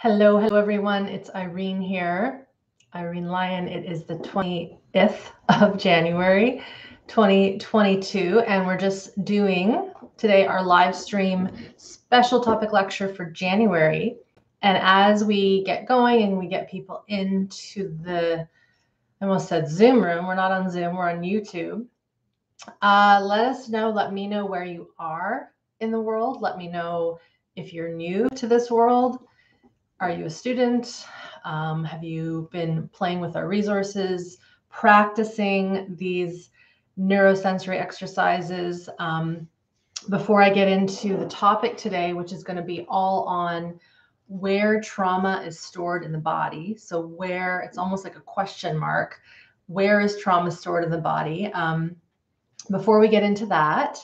Hello everyone. It's Irene here, Irene Lyon. It is the 20th of January, 2022, and we're just doing today our live stream special topic lecture for January. And as we get going and we get people into the, I almost said Zoom room, we're not on Zoom, we're on YouTube. Let me know where you are in the world. Let me know if you're new to this world. Are you a student? Have you been playing with our resources, practicing these neurosensory exercises? Before I get into the topic today, which is going to be all on where trauma is stored in the body. So where, it's almost like a question mark, where is trauma stored in the body? Before we get into that,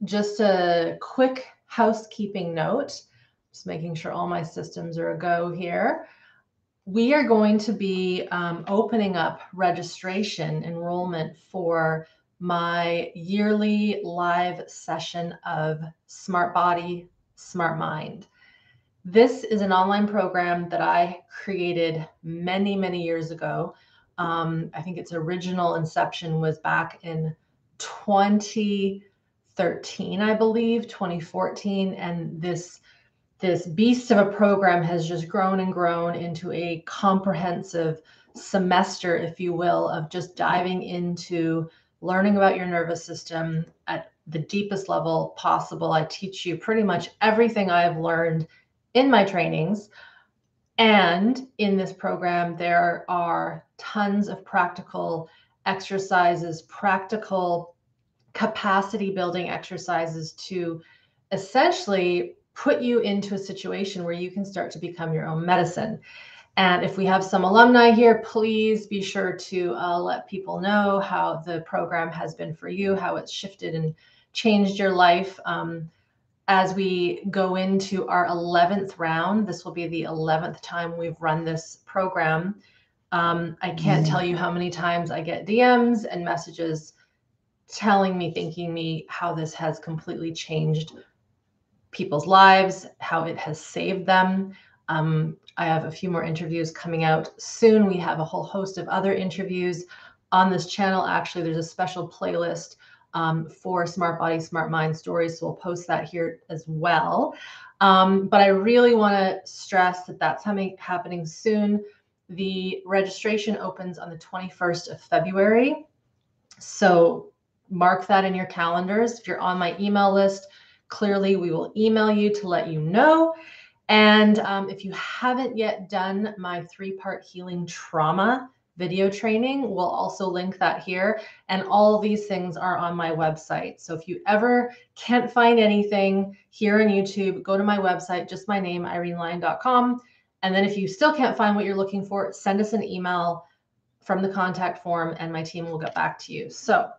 just a quick housekeeping note. Just making sure all my systems are a go here. We are going to be opening up registration enrollment for my yearly live session of Smart Body, Smart Mind. This is an online program that I created many, many years ago. I think its original inception was back in 2013, I believe, 2014, and this beast of a program has just grown and grown into a comprehensive semester, if you will, of just diving into learning about your nervous system at the deepest level possible. I teach you pretty much everything I've learned in my trainings. And in this program, there are tons of practical exercises, practical capacity building exercises to essentially put you into a situation where you can start to become your own medicine. And if we have some alumni here, please be sure to let people know how the program has been for you, how it's shifted and changed your life. As we go into our 11th round, this will be the 11th time we've run this program. I can't tell you how many times I get DMs and messages telling me, thanking me how this has completely changed people's lives, how it has saved them. I have a few more interviews coming out soon. We have a whole host of other interviews on this channel. Actually, there's a special playlist for Smart Body, Smart Mind stories. So we'll post that here as well. But I really want to stress that that's happening soon. The registration opens on the 21st of February. So mark that in your calendars. If you're on my email list, clearly we will email you to let you know. And if you haven't yet done my 3-part healing trauma video training, we'll also link that here. And all of these things are on my website. So if you ever can't find anything here on YouTube, go to my website, just my name, irenelyon.com. And then if you still can't find what you're looking for, send us an email from the contact form and my team will get back to you. So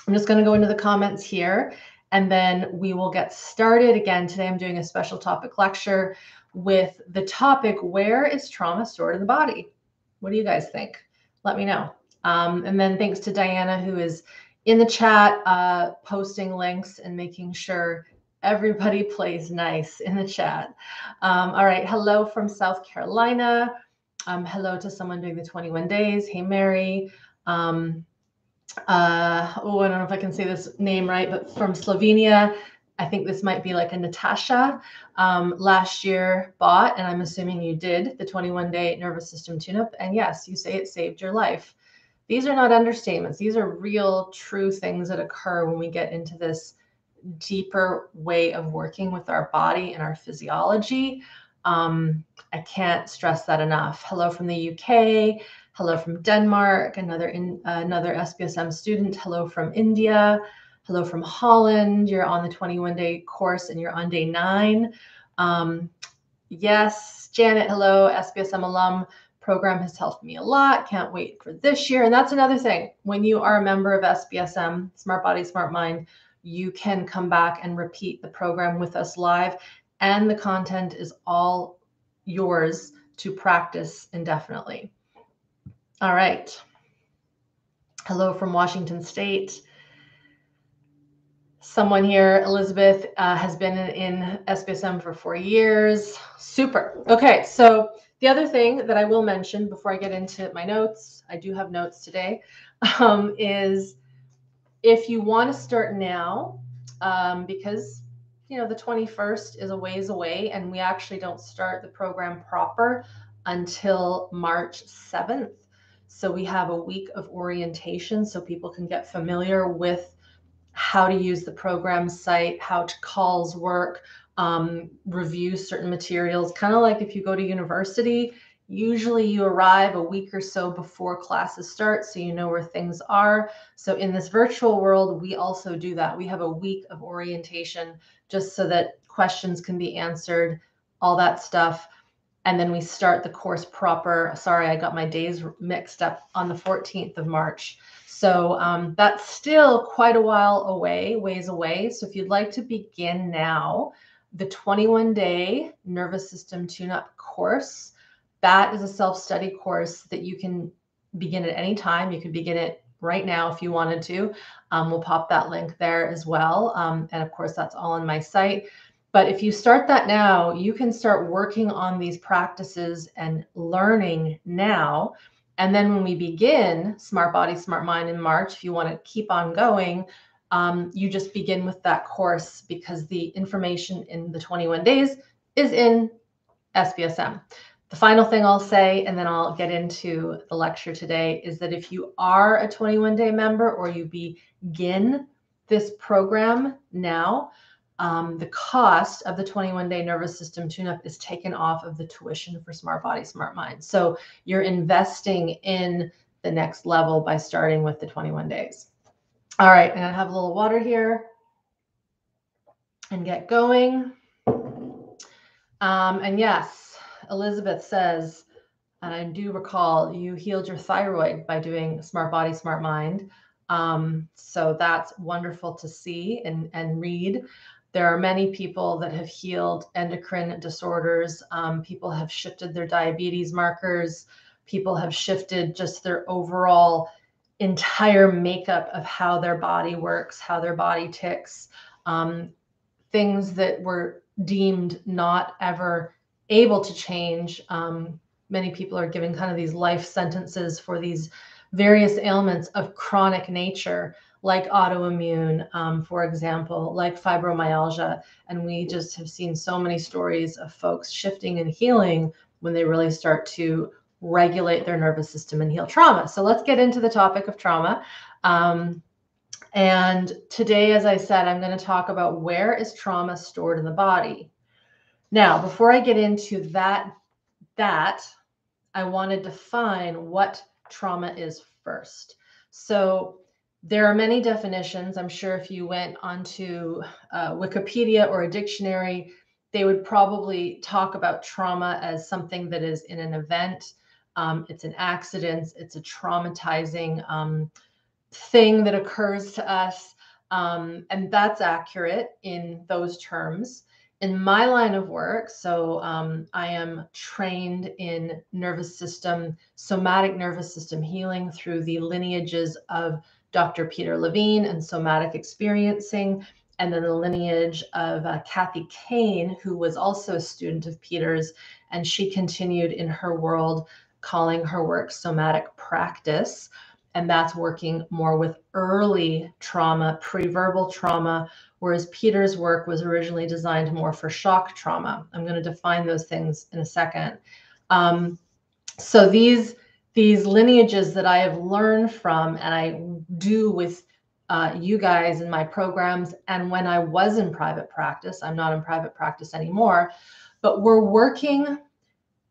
I'm just going to go into the comments here and then we will get started. Again, today I'm doing a special topic lecture with the topic, where is trauma stored in the body? What do you guys think? Let me know. And then thanks to Diana, who is in the chat, posting links and making sure everybody plays nice in the chat. All right. Hello from South Carolina. Hello to someone doing the 21 days. Hey, Mary. I don't know if I can say this name right, but from Slovenia. I think this might be like a Natasha, last year bought, and I'm assuming you did, the 21-day nervous system tune-up. And yes, you say it saved your life. These are not understatements. These are real, true things that occur when we get into this deeper way of working with our body and our physiology. I can't stress that enough. Hello from the UK. Hello from Denmark, another SPSM student. Hello from India. Hello from Holland. You're on the 21-day course and you're on day 9. Yes, Janet, hello, SPSM alum. Program has helped me a lot. Can't wait for this year. And that's another thing. When you are a member of SPSM, Smart Body, Smart Mind, you can come back and repeat the program with us live. And the content is all yours to practice indefinitely. All right. Hello from Washington State. Someone here, Elizabeth, has been in SPSM for 4 years. Super. Okay, so the other thing that I will mention before I get into my notes, I do have notes today, is if you want to start now, because the 21st is a ways away, and we actually don't start the program proper until March 7th. So we have a week of orientation so people can get familiar with how to use the program site, how calls work, review certain materials. Kind of like if you go to university, usually you arrive a week or so before classes start, so you know where things are. So in this virtual world, we also do that. We have a week of orientation just so that questions can be answered, all that stuff. And then we start the course proper. Sorry, I got my days mixed up, on the 14th of March. So that's still quite a ways away. So if you'd like to begin now, the 21-day nervous system tune-up course, that is a self-study course that you can begin at any time. You can begin it right now if you wanted to. We'll pop that link there as well. And of course, that's all on my site. But if you start that now, you can start working on these practices and learning now. And then when we begin Smart Body, Smart Mind in March, if you want to keep on going, you just begin with that course, because the information in the 21 days is in SPSM. The final thing I'll say, and then I'll get into the lecture today, is that if you are a 21-day member or you begin this program now, the cost of the 21-day nervous system tune-up is taken off of the tuition for Smart Body, Smart Mind. So you're investing in the next level by starting with the 21 days. All right, and I have a little water here and get going. And yes, Elizabeth says, and I do recall, you healed your thyroid by doing Smart Body, Smart Mind. So that's wonderful to see and read. There are many people that have healed endocrine disorders. People have shifted their diabetes markers. People have shifted just their overall entire makeup of how their body works, how their body ticks. Things that were deemed not ever able to change. Many people are given kind of these life sentences for these various ailments of chronic nature, like autoimmune, for example, like fibromyalgia. And we just have seen so many stories of folks shifting and healing when they really start to regulate their nervous system and heal trauma. So let's get into the topic of trauma. And today, as I said, I'm going to talk about where is trauma stored in the body. Now, before I get into that, I want to define what trauma is first. So there are many definitions. I'm sure if you went onto Wikipedia or a dictionary, they would probably talk about trauma as something that is in an event. It's an accident. It's a traumatizing thing that occurs to us. And that's accurate in those terms. In my line of work, so I am trained in somatic nervous system healing through the lineages of Dr. Peter Levine and somatic experiencing, and then the lineage of Kathy Kane, who was also a student of Peter's, and she continued in her world, calling her work somatic practice. And that's working more with early trauma, pre-verbal trauma, whereas Peter's work was originally designed more for shock trauma. I'm going to define those things in a second. So these lineages that I have learned from and I do with you guys in my programs, and when I was in private practice, I'm not in private practice anymore, but we're working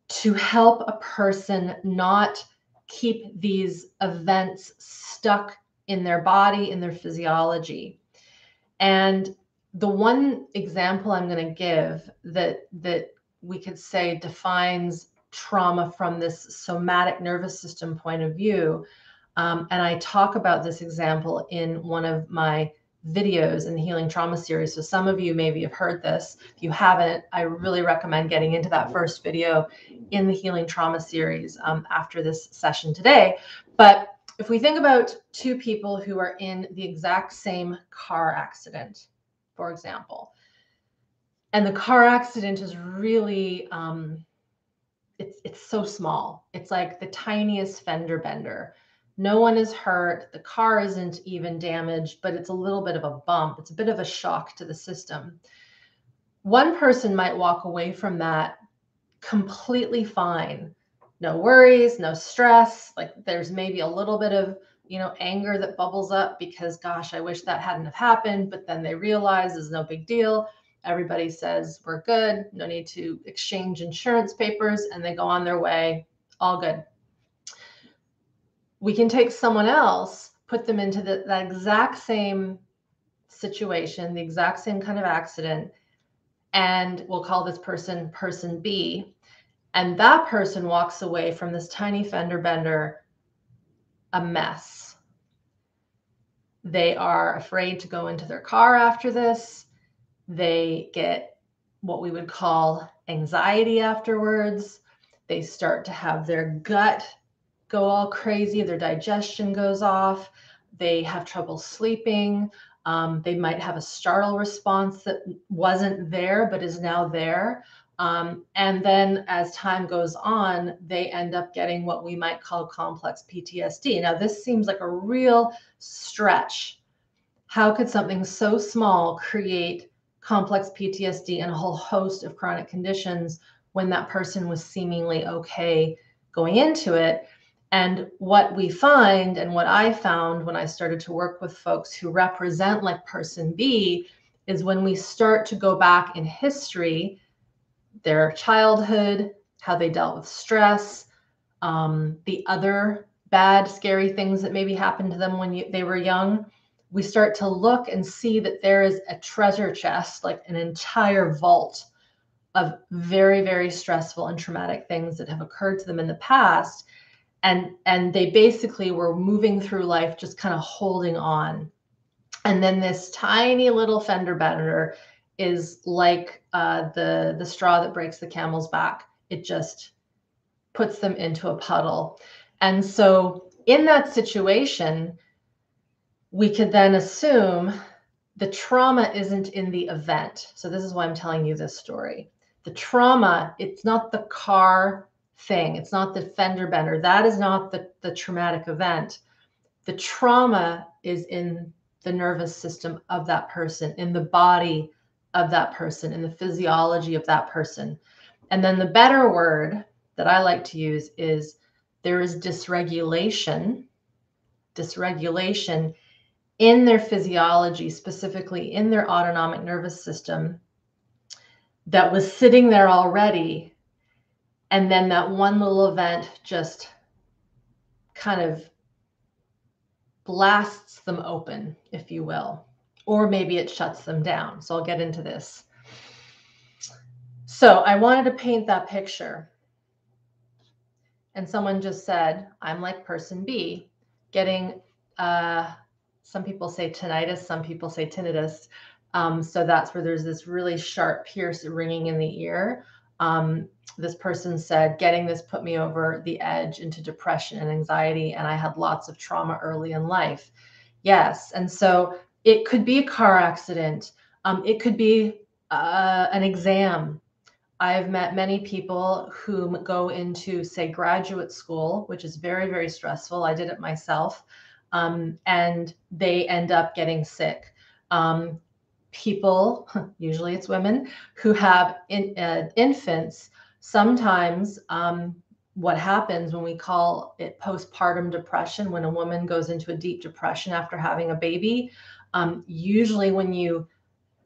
to help a person not keep these events stuck in their body, in their physiology. And the one example I'm going to give that we could say defines trauma from this somatic nervous system point of view, and I talk about this example in one of my videos in the Healing Trauma series. So some of you maybe have heard this. If you haven't, I really recommend getting into that first video in the Healing Trauma series after this session today. But if we think about two people who are in the exact same car accident, for example, and the car accident is really, it's so small. It's like the tiniest fender bender. No one is hurt. The car isn't even damaged, but it's a little bit of a bump. It's a bit of a shock to the system. One person might walk away from that completely fine. No worries, no stress. Like there's maybe a little bit of, anger that bubbles up because, gosh, I wish that hadn't have happened. But then they realize it's no big deal. Everybody says we're good. No need to exchange insurance papers, and they go on their way. All good. We can take someone else, put them into that exact same situation, the exact same kind of accident, and we'll call this person person B. And that person walks away from this tiny fender bender a mess. They are afraid to go into their car after this. They get what we would call anxiety afterwards. They start to have their gut go all crazy. Their digestion goes off. They have trouble sleeping. They might have a startle response that wasn't there but is now there. And then as time goes on, they end up getting what we might call complex PTSD. Now, this seems like a real stretch. How could something so small create complex PTSD and a whole host of chronic conditions when that person was seemingly okay going into it? And what we find, and what I found when I started to work with folks who represent like person B, is when we start to go back in history, their childhood, how they dealt with stress, the other bad, scary things that maybe happened to them when they were young, we start to look and see that there is a treasure chest, like an entire vault of very, very stressful and traumatic things that have occurred to them in the past. And they basically were moving through life just kind of holding on. And then this tiny little fender bender is like the straw that breaks the camel's back. It just puts them into a puddle. And so in that situation, we could then assume the trauma isn't in the event. So this is why I'm telling you this story. The trauma, it's not the car thing. It's not the fender bender. That is not the traumatic event. The trauma is in the nervous system of that person, in the body of that person, in the physiology of that person. And then the better word that I like to use is there is dysregulation in their physiology, specifically in their autonomic nervous system, that was sitting there already. And then that one little event just kind of blasts them open, if you will, or maybe it shuts them down. So I'll get into this. So I wanted to paint that picture. And someone just said, I'm like person B, getting, some people say tinnitus, some people say tinnitus. So that's where there's this really sharp pierce ringing in the ear. This person said, getting this put me over the edge into depression and anxiety, and I had lots of trauma early in life. Yes. And so it could be a car accident. It could be an exam. I've met many people who go into, say, graduate school, which is very, very stressful. I did it myself. And they end up getting sick. People, usually it's women, who have infants, sometimes what happens when we call it postpartum depression, when a woman goes into a deep depression after having a baby, usually when you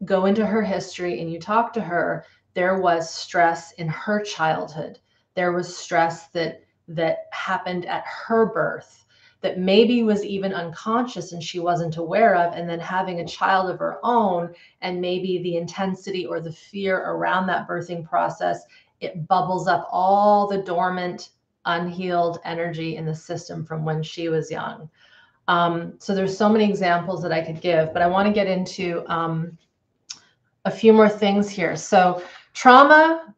go into her history and you talk to her, there was stress in her childhood. There was stress that happened at her birth that maybe was even unconscious and she wasn't aware of. And then having a child of her own, and maybe the intensity or the fear around that birthing process, it bubbles up all the dormant, unhealed energy in the system from when she was young. So there's so many examples that I could give, but I want to get into a few more things here. So trauma,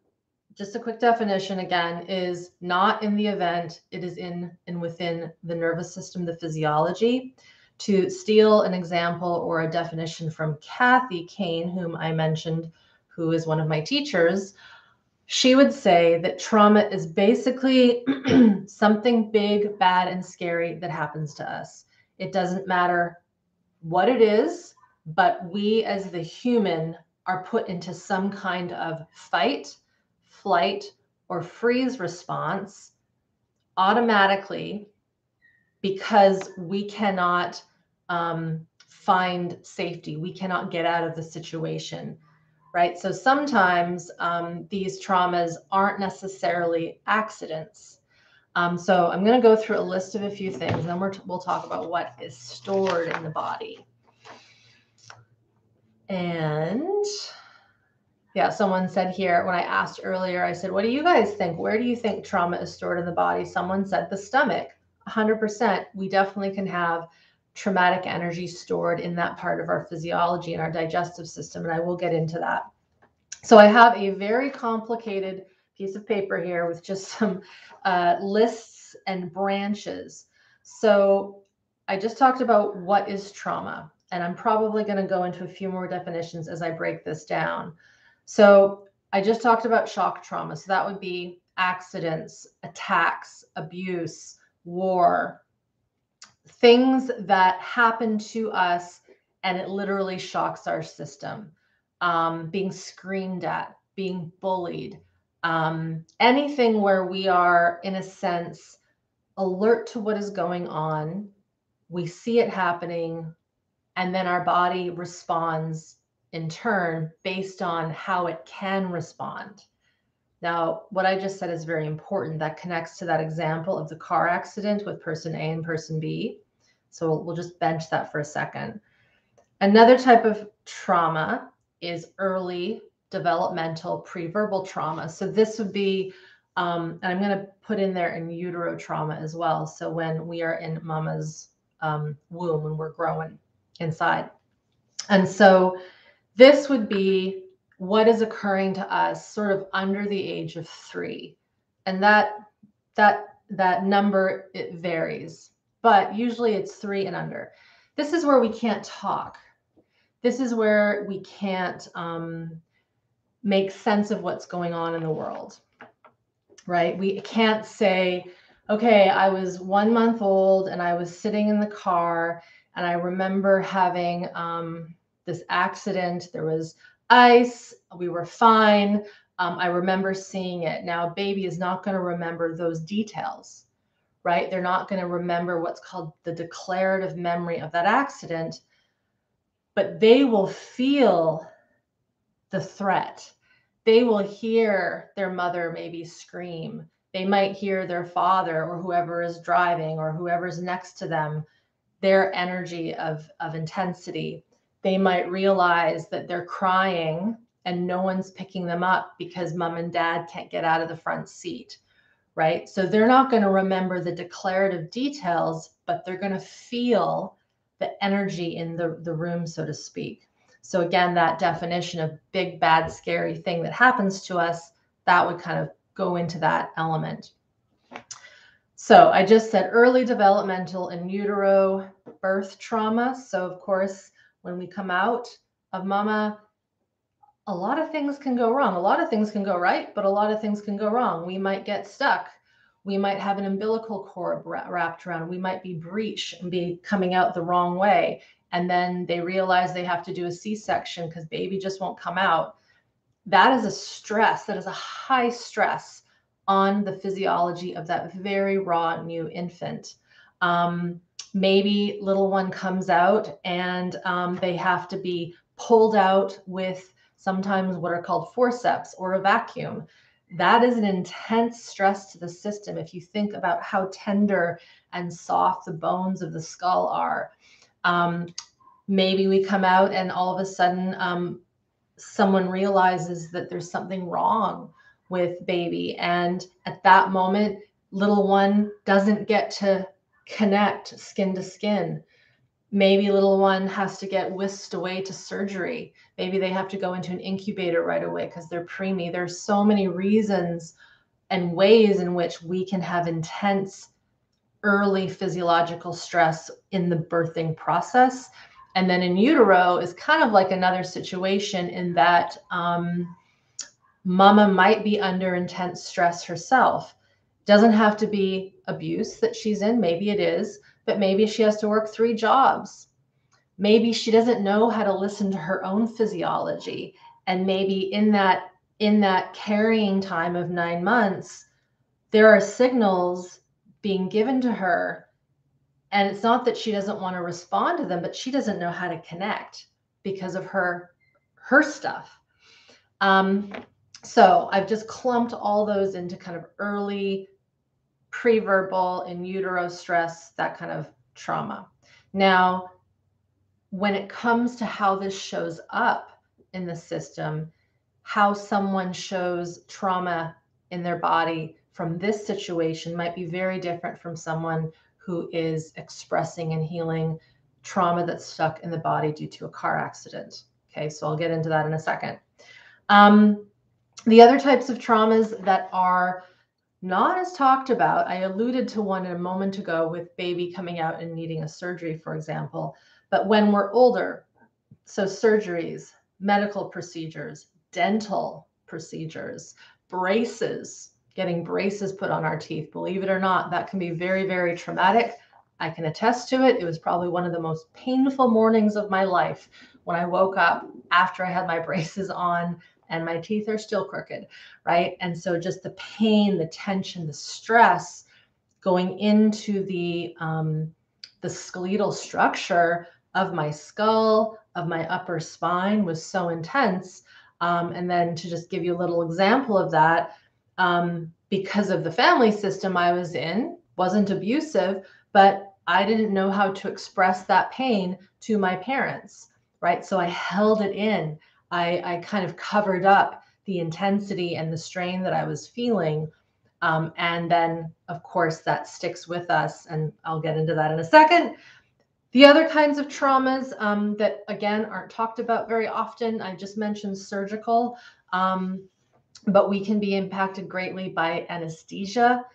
just a quick definition again, is not in the event, it is in and within the nervous system, the physiology. To steal an example or a definition from Kathy Kane, whom I mentioned, who is one of my teachers, she would say that trauma is basically something big, bad, and scary that happens to us. It doesn't matter what it is, but we as the human are put into some kind of fight, flight, or freeze response automatically because we cannot find safety. We cannot get out of the situation, right? So sometimes these traumas aren't necessarily accidents. So I'm going to go through a list of a few things, and then we'll talk about what is stored in the body. And yeah, someone said here, when I asked earlier, I said, what do you guys think? Where do you think trauma is stored in the body? Someone said the stomach. 100%. We definitely can have traumatic energy stored in that part of our physiology and our digestive system, and I will get into that. So I have a very complicated piece of paper here with just some lists and branches. So I just talked about what is trauma, and I'm probably going to go into a few more definitions as I break this down. So I just talked about shock trauma. So that would be accidents, attacks, abuse, war, things that happen to us and it literally shocks our system. Being screamed at, being bullied, anything where we are, in a sense, alert to what is going on. We see it happening, and then our body responds in turn based on how it can respond. Now, what I just said is very important. That connects to that example of the car accident with person A and person B. So we'll just bench that for a second. Another type of trauma is early developmental preverbal trauma. So this would be, and I'm going to put in there in utero trauma as well. So when we are in mama's womb, when we're growing inside. And so this would be what is occurring to us sort of under the age of 3. And that number, it varies, but usually it's 3 and under. This is where we can't talk. This is where we can't make sense of what's going on in the world, right? We can't say, okay, I was 1 month old and I was sitting in the car and I remember having this accident. There was ice. We were fine. I remember seeing it. Now, baby is not going to remember those details, right? They're not going to remember what's called the declarative memory of that accident, but they will feel the threat. They will hear their mother maybe scream. They might hear their father or whoever is driving or whoever's next to them, their energy of intensity. They might realize that they're crying and no one's picking them up because mom and dad can't get out of the front seat, right? So they're not going to remember the declarative details, but they're going to feel the energy in the room, so to speak. So again, that definition of big, bad, scary thing that happens to us, that would kind of go into that element. So I just said early developmental in utero birth trauma. So of course, when we come out of mama, a lot of things can go wrong. A lot of things can go right, but a lot of things can go wrong. We might get stuck. We might have an umbilical cord wrapped around. We might be breached and be coming out the wrong way. And then they realize they have to do a C-section because baby just won't come out. That is a stress. That is a high stress on the physiology of that very raw new infant. Maybe little one comes out and they have to be pulled out with sometimes what are called forceps or a vacuum. That is an intense stress to the system. If you think about how tender and soft the bones of the skull are, maybe we come out and all of a sudden someone realizes that there's something wrong with baby. And at that moment, little one doesn't get to connect skin to skin. Maybe little one has to get whisked away to surgery. Maybe they have to go into an incubator right away because they're preemie. There's so many reasons and ways in which we can have intense early physiological stress in the birthing process. And then in utero is kind of like another situation in that mama might be under intense stress herself. Doesn't have to be abuse that she's in. Maybe it is, but maybe she has to work 3 jobs. Maybe she doesn't know how to listen to her own physiology. And maybe in that carrying time of 9 months, there are signals being given to her. And it's not that she doesn't want to respond to them, but she doesn't know how to connect because of her stuff. So I've just clumped all those into kind of early preverbal in utero stress, that kind of trauma. Now, when it comes to how this shows up in the system, how someone shows trauma in their body from this situation might be very different from someone who is expressing and healing trauma that's stuck in the body due to a car accident. Okay, so I'll get into that in a second. The other types of traumas that are not as talked about, I alluded to one a moment ago with baby coming out and needing a surgery, for example. But when we're older, so surgeries, medical procedures, dental procedures, braces, getting braces put on our teeth, believe it or not, that can be very, very traumatic. I can attest to it. It was probably one of the most painful mornings of my life when I woke up after I had my braces on and my teeth are still crooked, right? And so just the pain, the tension, the stress going into the skeletal structure of my skull, of my upper spine was so intense. And then to just give you a little example of that, because of the family system I was in, wasn't abusive, but I didn't know how to express that pain to my parents, right? So I held it in. I kind of covered up the intensity and the strain that I was feeling. And then, of course, that sticks with us. And I'll get into that in a second. The other kinds of traumas that, again, aren't talked about very often, I just mentioned surgical, but we can be impacted greatly by anesthesia,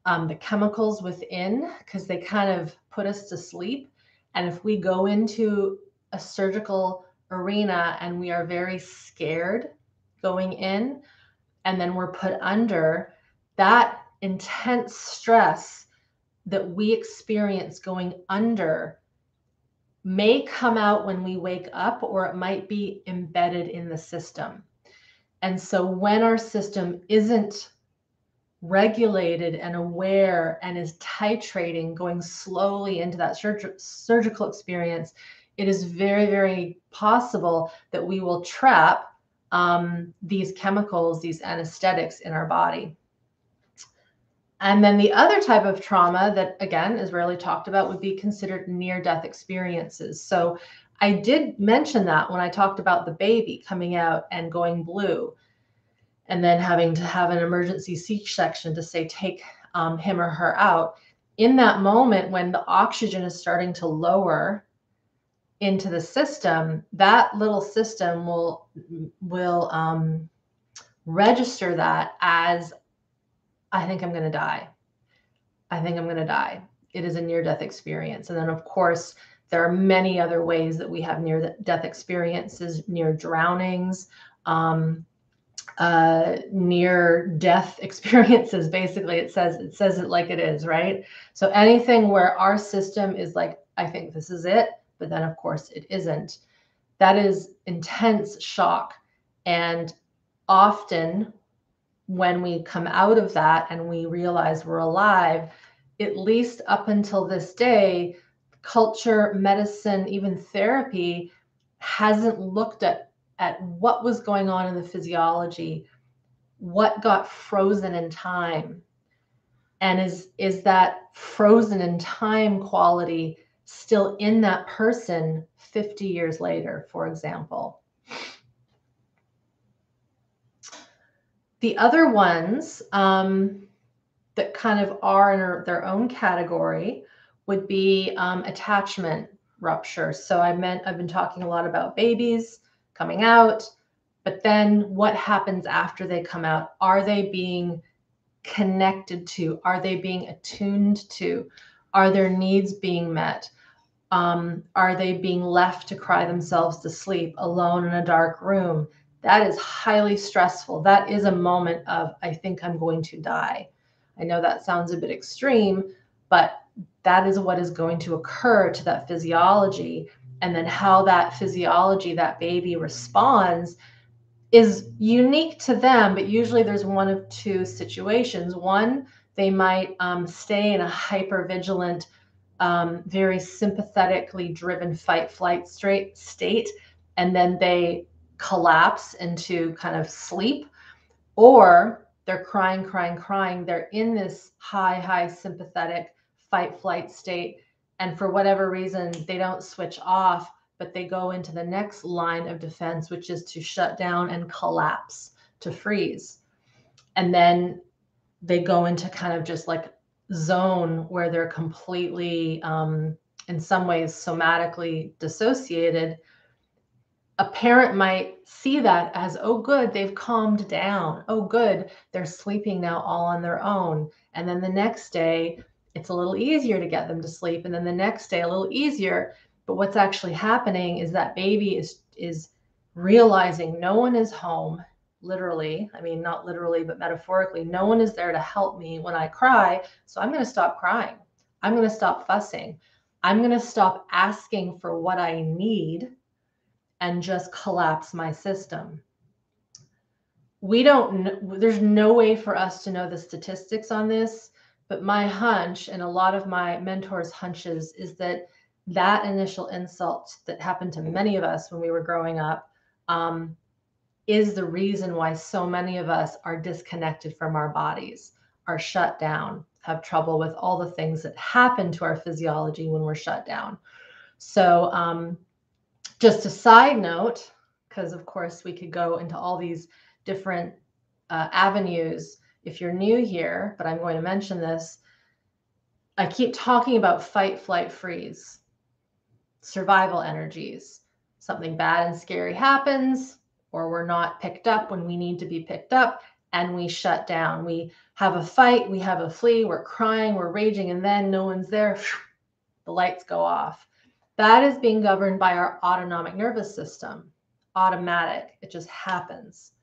the chemicals within, because they kind of put us to sleep. And if we go into a surgical arena and we are very scared going in, and then we're put under, that intense stress that we experience going under may come out when we wake up, or it might be embedded in the system. And so when our system isn't regulated and aware and is titrating, going slowly into that surgical experience, it is very, very possible that we will trap these chemicals, these anesthetics in our body. And then the other type of trauma that, again, is rarely talked about would be considered near-death experiences. So I did mention that when I talked about the baby coming out and going blue and then having to have an emergency C-section to say, take him or her out. In that moment, when the oxygen is starting to lower into the system, that little system will register that as, I think I'm going to die. I think I'm going to die. It is a near-death experience. And then, of course, there are many other ways that we have near-death experiences, near drownings, near-death experiences. Basically, it says it like it is, right? So anything where our system is like, I think this is it, but then, of course, it isn't. That is intense shock. And often, when we come out of that and we realize we're alive, at least up until this day, culture, medicine, even therapy hasn't looked at what was going on in the physiology, what got frozen in time, and is that frozen in time quality still in that person 50 years later, for example. The other ones that kind of are in their own category would be attachment rupture. So I've been talking a lot about babies coming out, but then what happens after they come out? Are they being connected to? Are they being attuned to? Are their needs being met? Are they being left to cry themselves to sleep alone in a dark room? That is highly stressful. That is a moment of, I think I'm going to die. I know that sounds a bit extreme, but that is what is going to occur to that physiology. And then how that physiology, that baby responds is unique to them, but usually there's one of two situations. One, they might stay in a hypervigilant, very sympathetically driven fight-flight state, and then they collapse into kind of sleep, or they're crying, crying, crying. They're in this high sympathetic fight-flight state, and for whatever reason, they don't switch off, but they go into the next line of defense, which is to shut down and collapse, to freeze. And then they go into kind of just like zone where they're completely, in some ways, somatically dissociated. A parent might see that as, oh, good, they've calmed down. Oh, good, they're sleeping now all on their own. And then the next day, it's a little easier to get them to sleep. And then the next day, a little easier. But what's actually happening is that baby is realizing no one is home. Literally, I mean, not literally, but metaphorically, no one is there to help me when I cry. So I'm going to stop crying. I'm going to stop fussing. I'm going to stop asking for what I need and just collapse my system. There's no way for us to know the statistics on this, but my hunch, and a lot of my mentors' hunches, is that initial insult that happened to many of us when we were growing up is the reason why so many of us are disconnected from our bodies, are shut down, have trouble with all the things that happen to our physiology when we're shut down. So just a side note, because of course we could go into all these different avenues if you're new here, but I'm going to mention this. I keep talking about fight, flight, freeze, survival energies. Something bad and scary happens, or we're not picked up when we need to be picked up, and we shut down. We have a fight, we have a flee, we're crying, we're raging, and then no one's there, the lights go off. That is being governed by our autonomic nervous system. Automatic, it just happens.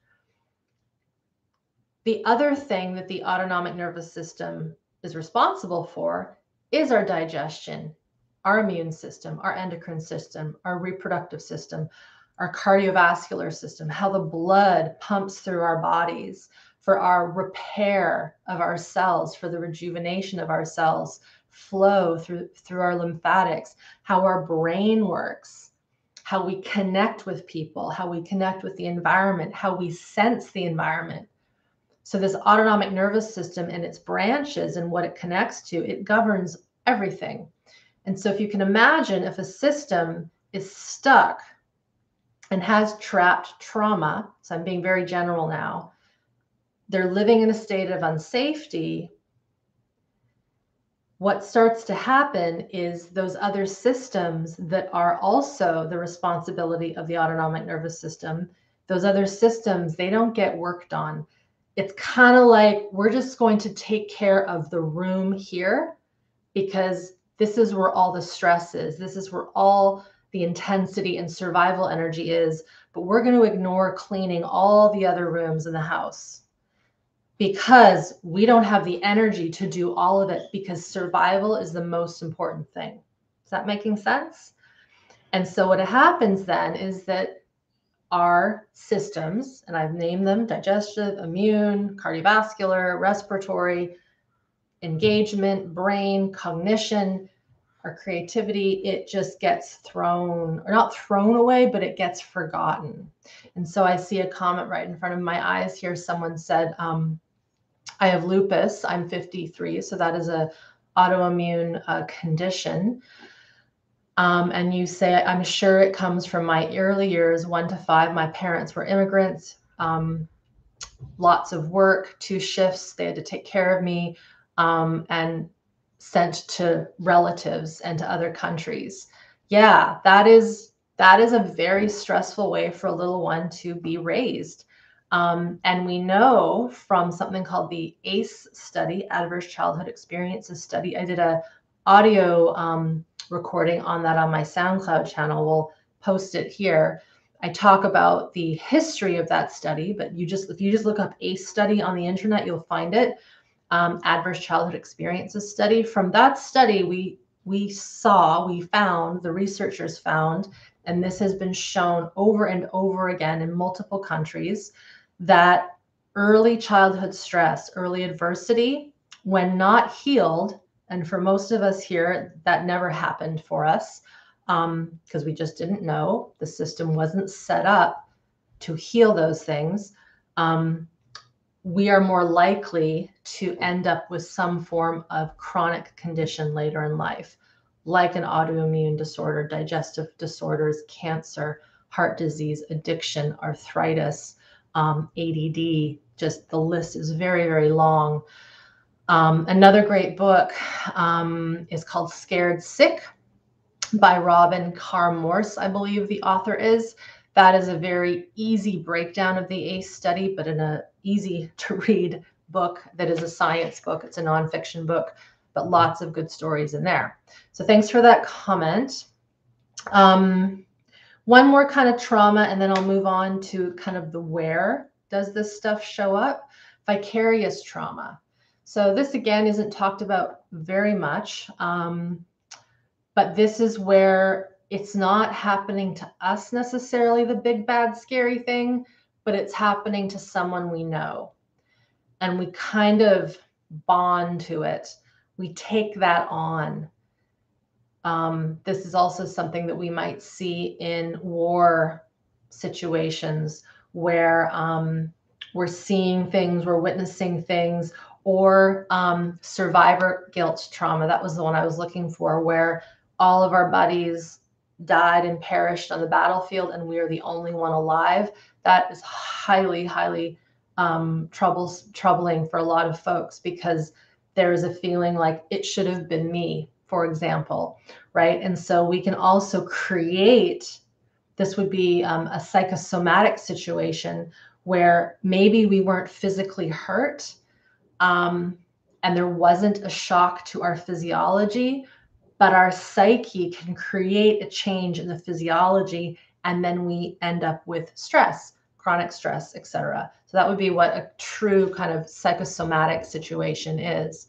The other thing that the autonomic nervous system is responsible for is our digestion, our immune system, our endocrine system, our reproductive system, our cardiovascular system, how the blood pumps through our bodies for our repair of our cells, for the rejuvenation of our cells, flow through our lymphatics, how our brain works, how we connect with people, how we connect with the environment, how we sense the environment. So this autonomic nervous system and its branches and what it connects to, it governs everything. And so if you can imagine, if a system is stuck and has trapped trauma, so I'm being very general now, they're living in a state of unsafety. What starts to happen is those other systems that are also the responsibility of the autonomic nervous system, those other systems, they don't get worked on. It's kind of like we're just going to take care of the room here because this is where all the stress is. This is where all the intensity and survival energy is, but we're going to ignore cleaning all the other rooms in the house because we don't have the energy to do all of it, because survival is the most important thing. Is that making sense? And so what happens then is that our systems, and I've named them digestive, immune, cardiovascular, respiratory, engagement, brain, cognition, our creativity, it just gets thrown, or not thrown away, but it gets forgotten. And so I see a comment right in front of my eyes here. Someone said, I have lupus, I'm 53, so that is a autoimmune condition. And you say, I'm sure it comes from my early years, 1 to 5. My parents were immigrants, lots of work, 2 shifts. They had to take care of me and sent to relatives and to other countries. Yeah, that is a very stressful way for a little one to be raised. And we know from something called the ACE study, Adverse Childhood Experiences study. I did a audio recording on that on my SoundCloud channel. We'll post it here. I talk about the history of that study, but if you just look up ACE study on the internet, you'll find it. Adverse Childhood Experiences study. From that study, the researchers found, and this has been shown over and over again in multiple countries, that early childhood stress, early adversity, when not healed, and for most of us here, that never happened for us because we just didn't know. The system wasn't set up to heal those things. We are more likely to end up with some form of chronic condition later in life, like an autoimmune disorder, digestive disorders, cancer, heart disease, addiction, arthritis, ADD. Just the list is very, very long. Another great book is called Scared Sick by Robin Carr Morse, I believe the author is. That is a very easy breakdown of the ACE study, but in an easy to read book that is a science book. It's a nonfiction book, but lots of good stories in there. So thanks for that comment. One more kind of trauma, and then I'll move on to kind of the where does this stuff show up? Vicarious trauma. So this again isn't talked about very much, but this is where it's not happening to us necessarily, the big, bad, scary thing, but it's happening to someone we know. And we kind of bond to it. We take that on. This is also something that we might see in war situations where we're seeing things, we're witnessing things, or survivor guilt trauma. That was the one I was looking for, where all of our buddies died and perished on the battlefield and we are the only one alive. That is highly, highly troubling for a lot of folks, because there is a feeling like it should have been me, for example, right? And so we can also create, this would be a psychosomatic situation where maybe we weren't physically hurt and there wasn't a shock to our physiology, but our psyche can create a change in the physiology, and then we end up with stress, chronic stress, etc. So that would be what a true kind of psychosomatic situation is.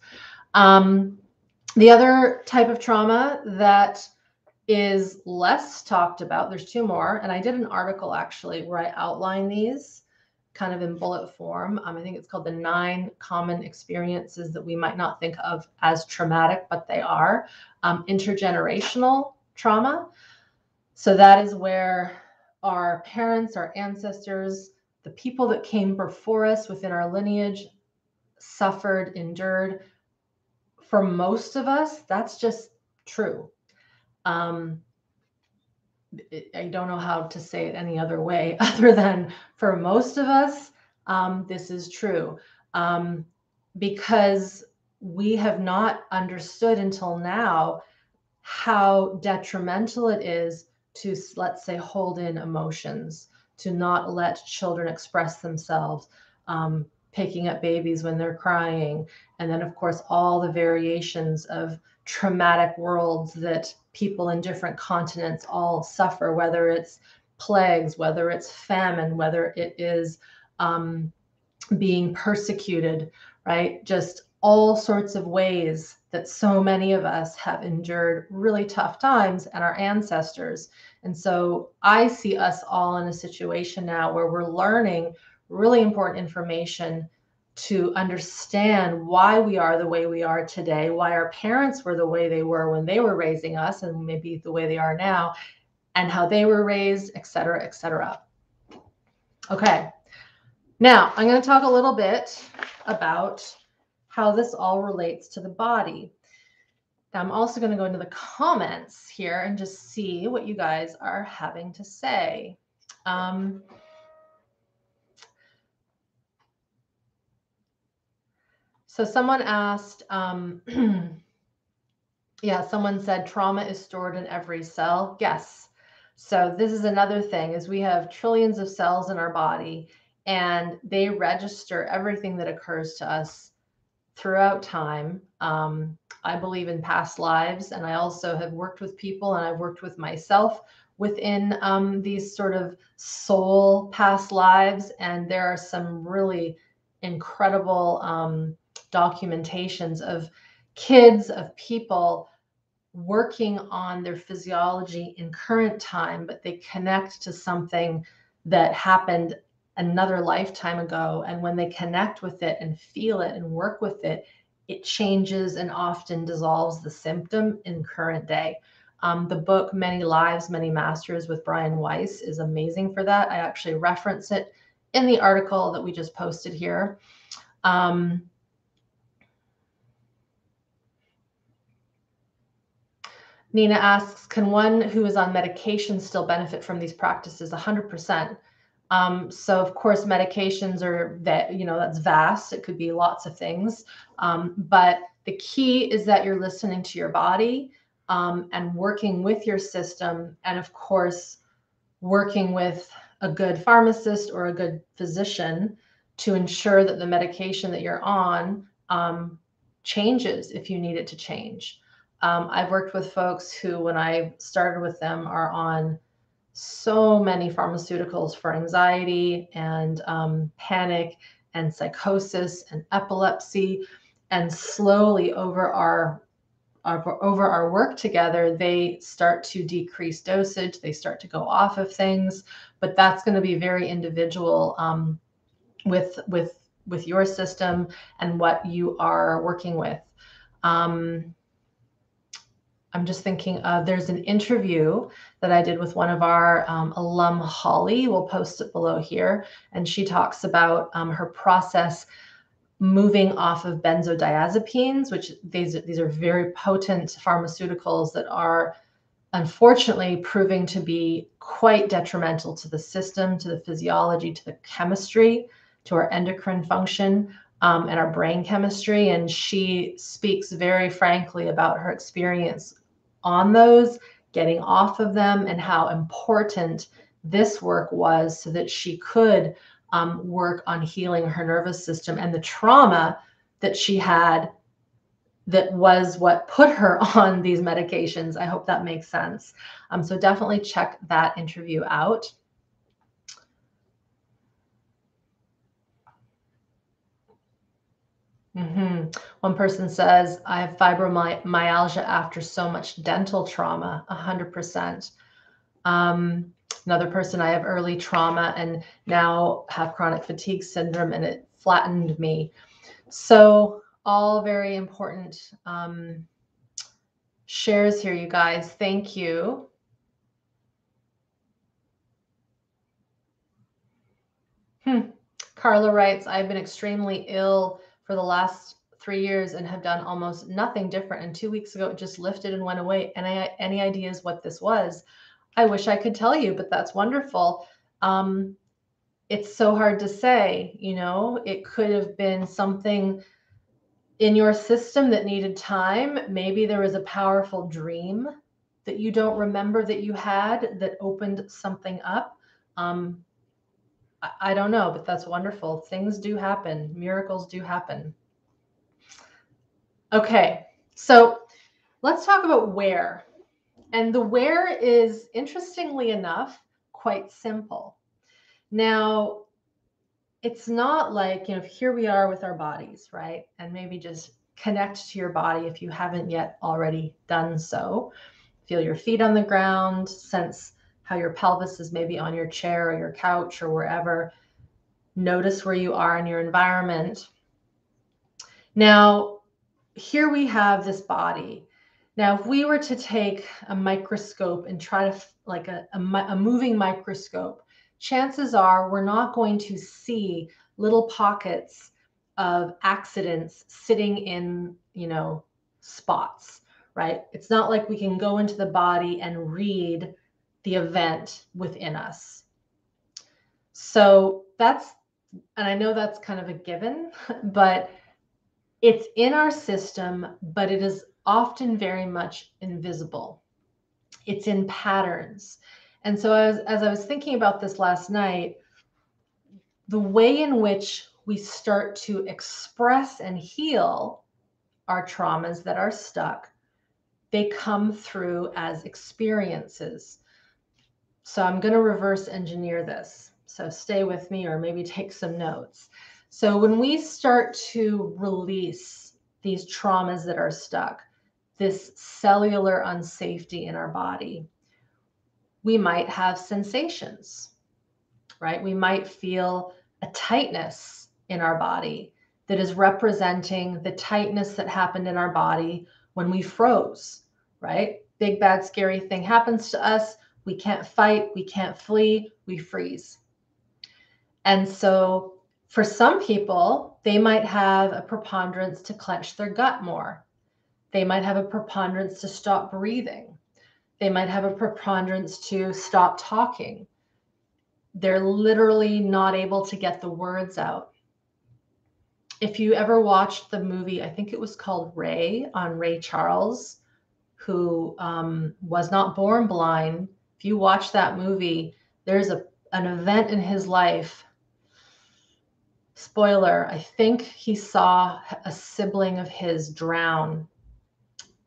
The other type of trauma that is less talked about, there's two more, and I did an article actually where I outline these kind of in bullet form. I think it's called the 9 common experiences that we might not think of as traumatic, but they are. Intergenerational trauma. So that is where our parents, our ancestors, the people that came before us within our lineage suffered, endured. For most of us, that's just true. I don't know how to say it any other way other than for most of us, this is true. Because we have not understood until now how detrimental it is to, let's say, hold in emotions, to not let children express themselves, picking up babies when they're crying. And then, of course, all the variations of traumatic worlds that people in different continents all suffer, whether it's plagues, whether it's famine, whether it is being persecuted, right? Just all sorts of ways that so many of us have endured really tough times, and our ancestors. And so I see us all in a situation now where we're learning really important information to understand why we are the way we are today, why our parents were the way they were when they were raising us, and maybe the way they are now, and how they were raised, et cetera, et cetera. Okay. Now, I'm going to talk a little bit about how this all relates to the body. Now, I'm also going to go into the comments here and just see what you guys are having to say. So someone asked, Yeah, someone said trauma is stored in every cell. Yes. So this is another thing, is we have trillions of cells in our body, and they register everything that occurs to us throughout time. I believe in past lives, and I also have worked with people, and I've worked with myself within these sort of soul past lives. And there are some really incredible documentations of kids, of people working on their physiology in current time, but they connect to something that happened another lifetime ago. And when they connect with it and feel it and work with it, it changes and often dissolves the symptom in current day. The book Many Lives, Many Masters with Brian Weiss is amazing for that. I actually reference it in the article that we just posted here. Nina asks, can one who is on medication still benefit from these practices? 100%. So of course, medications are that, that's vast. It could be lots of things. But the key is that you're listening to your body and working with your system. And of course, working with a good pharmacist or a good physician to ensure that the medication that you're on changes if you need it to change. I've worked with folks who, when I started with them, are on so many pharmaceuticals for anxiety and panic and psychosis and epilepsy. And slowly over our work together, they start to decrease dosage, they start to go off of things, but that's going to be very individual with your system and what you are working with. I'm just thinking there's an interview that I did with one of our alum, Holly. We'll post it below here. And she talks about her process moving off of benzodiazepines, which these are very potent pharmaceuticals that are unfortunately proving to be quite detrimental to the system, to the physiology, to the chemistry, to our endocrine function, and our brain chemistry. And she speaks very frankly about her experience on those, getting off of them, and how important this work was so that she could work on healing her nervous system and the trauma that she had that was what put her on these medications. I hope that makes sense. So definitely check that interview out. One person says, I have fibromyalgia after so much dental trauma, 100%. Another person, I have early trauma and now have chronic fatigue syndrome, and it flattened me. So all very important shares here, you guys. Thank you. Carla writes, I've been extremely ill for the last 3 years and have done almost nothing different. And 2 weeks ago, it just lifted and went away. And any ideas what this was? I wish I could tell you, but that's wonderful. It's so hard to say, it could have been something in your system that needed time. Maybe there was a powerful dream that you don't remember that you had that opened something up. I don't know, but that's wonderful. Things do happen. Miracles do happen. Okay, so let's talk about where. And the where is, interestingly enough, quite simple. Now, it's not like, here we are with our bodies, right? And maybe just connect to your body if you haven't yet already done so. Feel your feet on the ground, sense how your pelvis is maybe on your chair or your couch or wherever. Notice where you are in your environment. Now, here we have this body. Now, if we were to take a microscope and try to, like a moving microscope, chances are we're not going to see little pockets of accidents sitting in, spots, right? It's not like we can go into the body and read the event within us. So and I know that's kind of a given, but it's in our system, but it is often very much invisible. It's in patterns. And so as I was thinking about this last night, the way in which we start to express and heal our traumas that are stuck, they come through as experiences. So I'm going to reverse engineer this. So stay with me or maybe take some notes. So when we start to release these traumas that are stuck, this cellular unsafety in our body, we might have sensations, right? We might feel a tightness in our body that is representing the tightness that happened in our body when we froze, right? Big, bad, scary thing happens to us. We can't fight. We can't flee. We freeze. And so for some people, they might have a preponderance to clench their gut more. They might have a preponderance to stop breathing. They might have a preponderance to stop talking. They're literally not able to get the words out. If you ever watched the movie, I think it was called Ray, on Ray Charles, who was not born blind. If you watch that movie, there's an event in his life. Spoiler, I think he saw a sibling of his drown.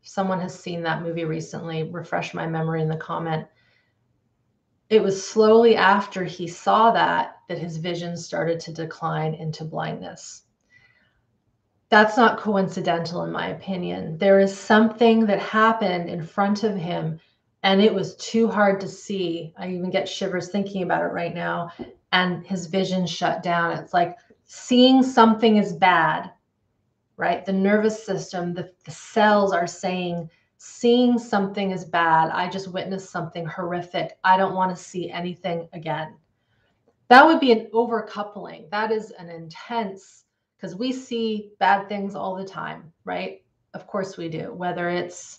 If someone has seen that movie recently, refresh my memory in the comment. It was slowly after he saw that his vision started to decline into blindness. That's not coincidental, in my opinion. There is something that happened in front of him, and it was too hard to see. I even get shivers thinking about it right now, and his vision shut down. It's like seeing something is bad, right? The nervous system, the cells are saying, seeing something is bad. I just witnessed something horrific. I don't want to see anything again. That would be an overcoupling. That is an intense, because we see bad things all the time, right? Of course we do. Whether it's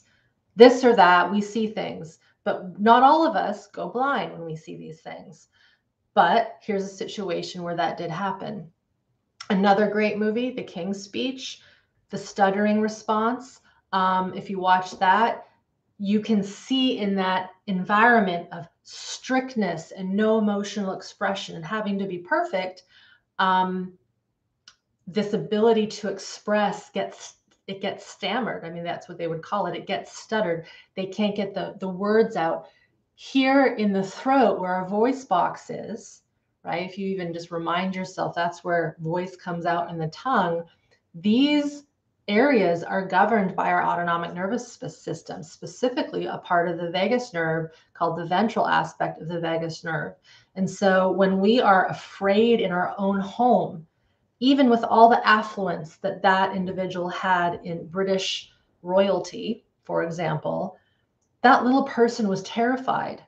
this or that, we see things, but not all of us go blind when we see these things. But here's a situation where that did happen. Another great movie, The King's Speech, the stuttering response. If you watch that, you can see in that environment of strictness and no emotional expression and having to be perfect, this ability to express gets stammered. I mean, that's what they would call it. It gets stuttered. They can't get the words out. Here in the throat, where our voice box is, right? If you even just remind yourself, that's where voice comes out in the tongue. These areas are governed by our autonomic nervous system, specifically a part of the vagus nerve called the ventral aspect of the vagus nerve. And so when we are afraid in our own home, even with all the affluence that individual had in British royalty, for example, that little person was terrified,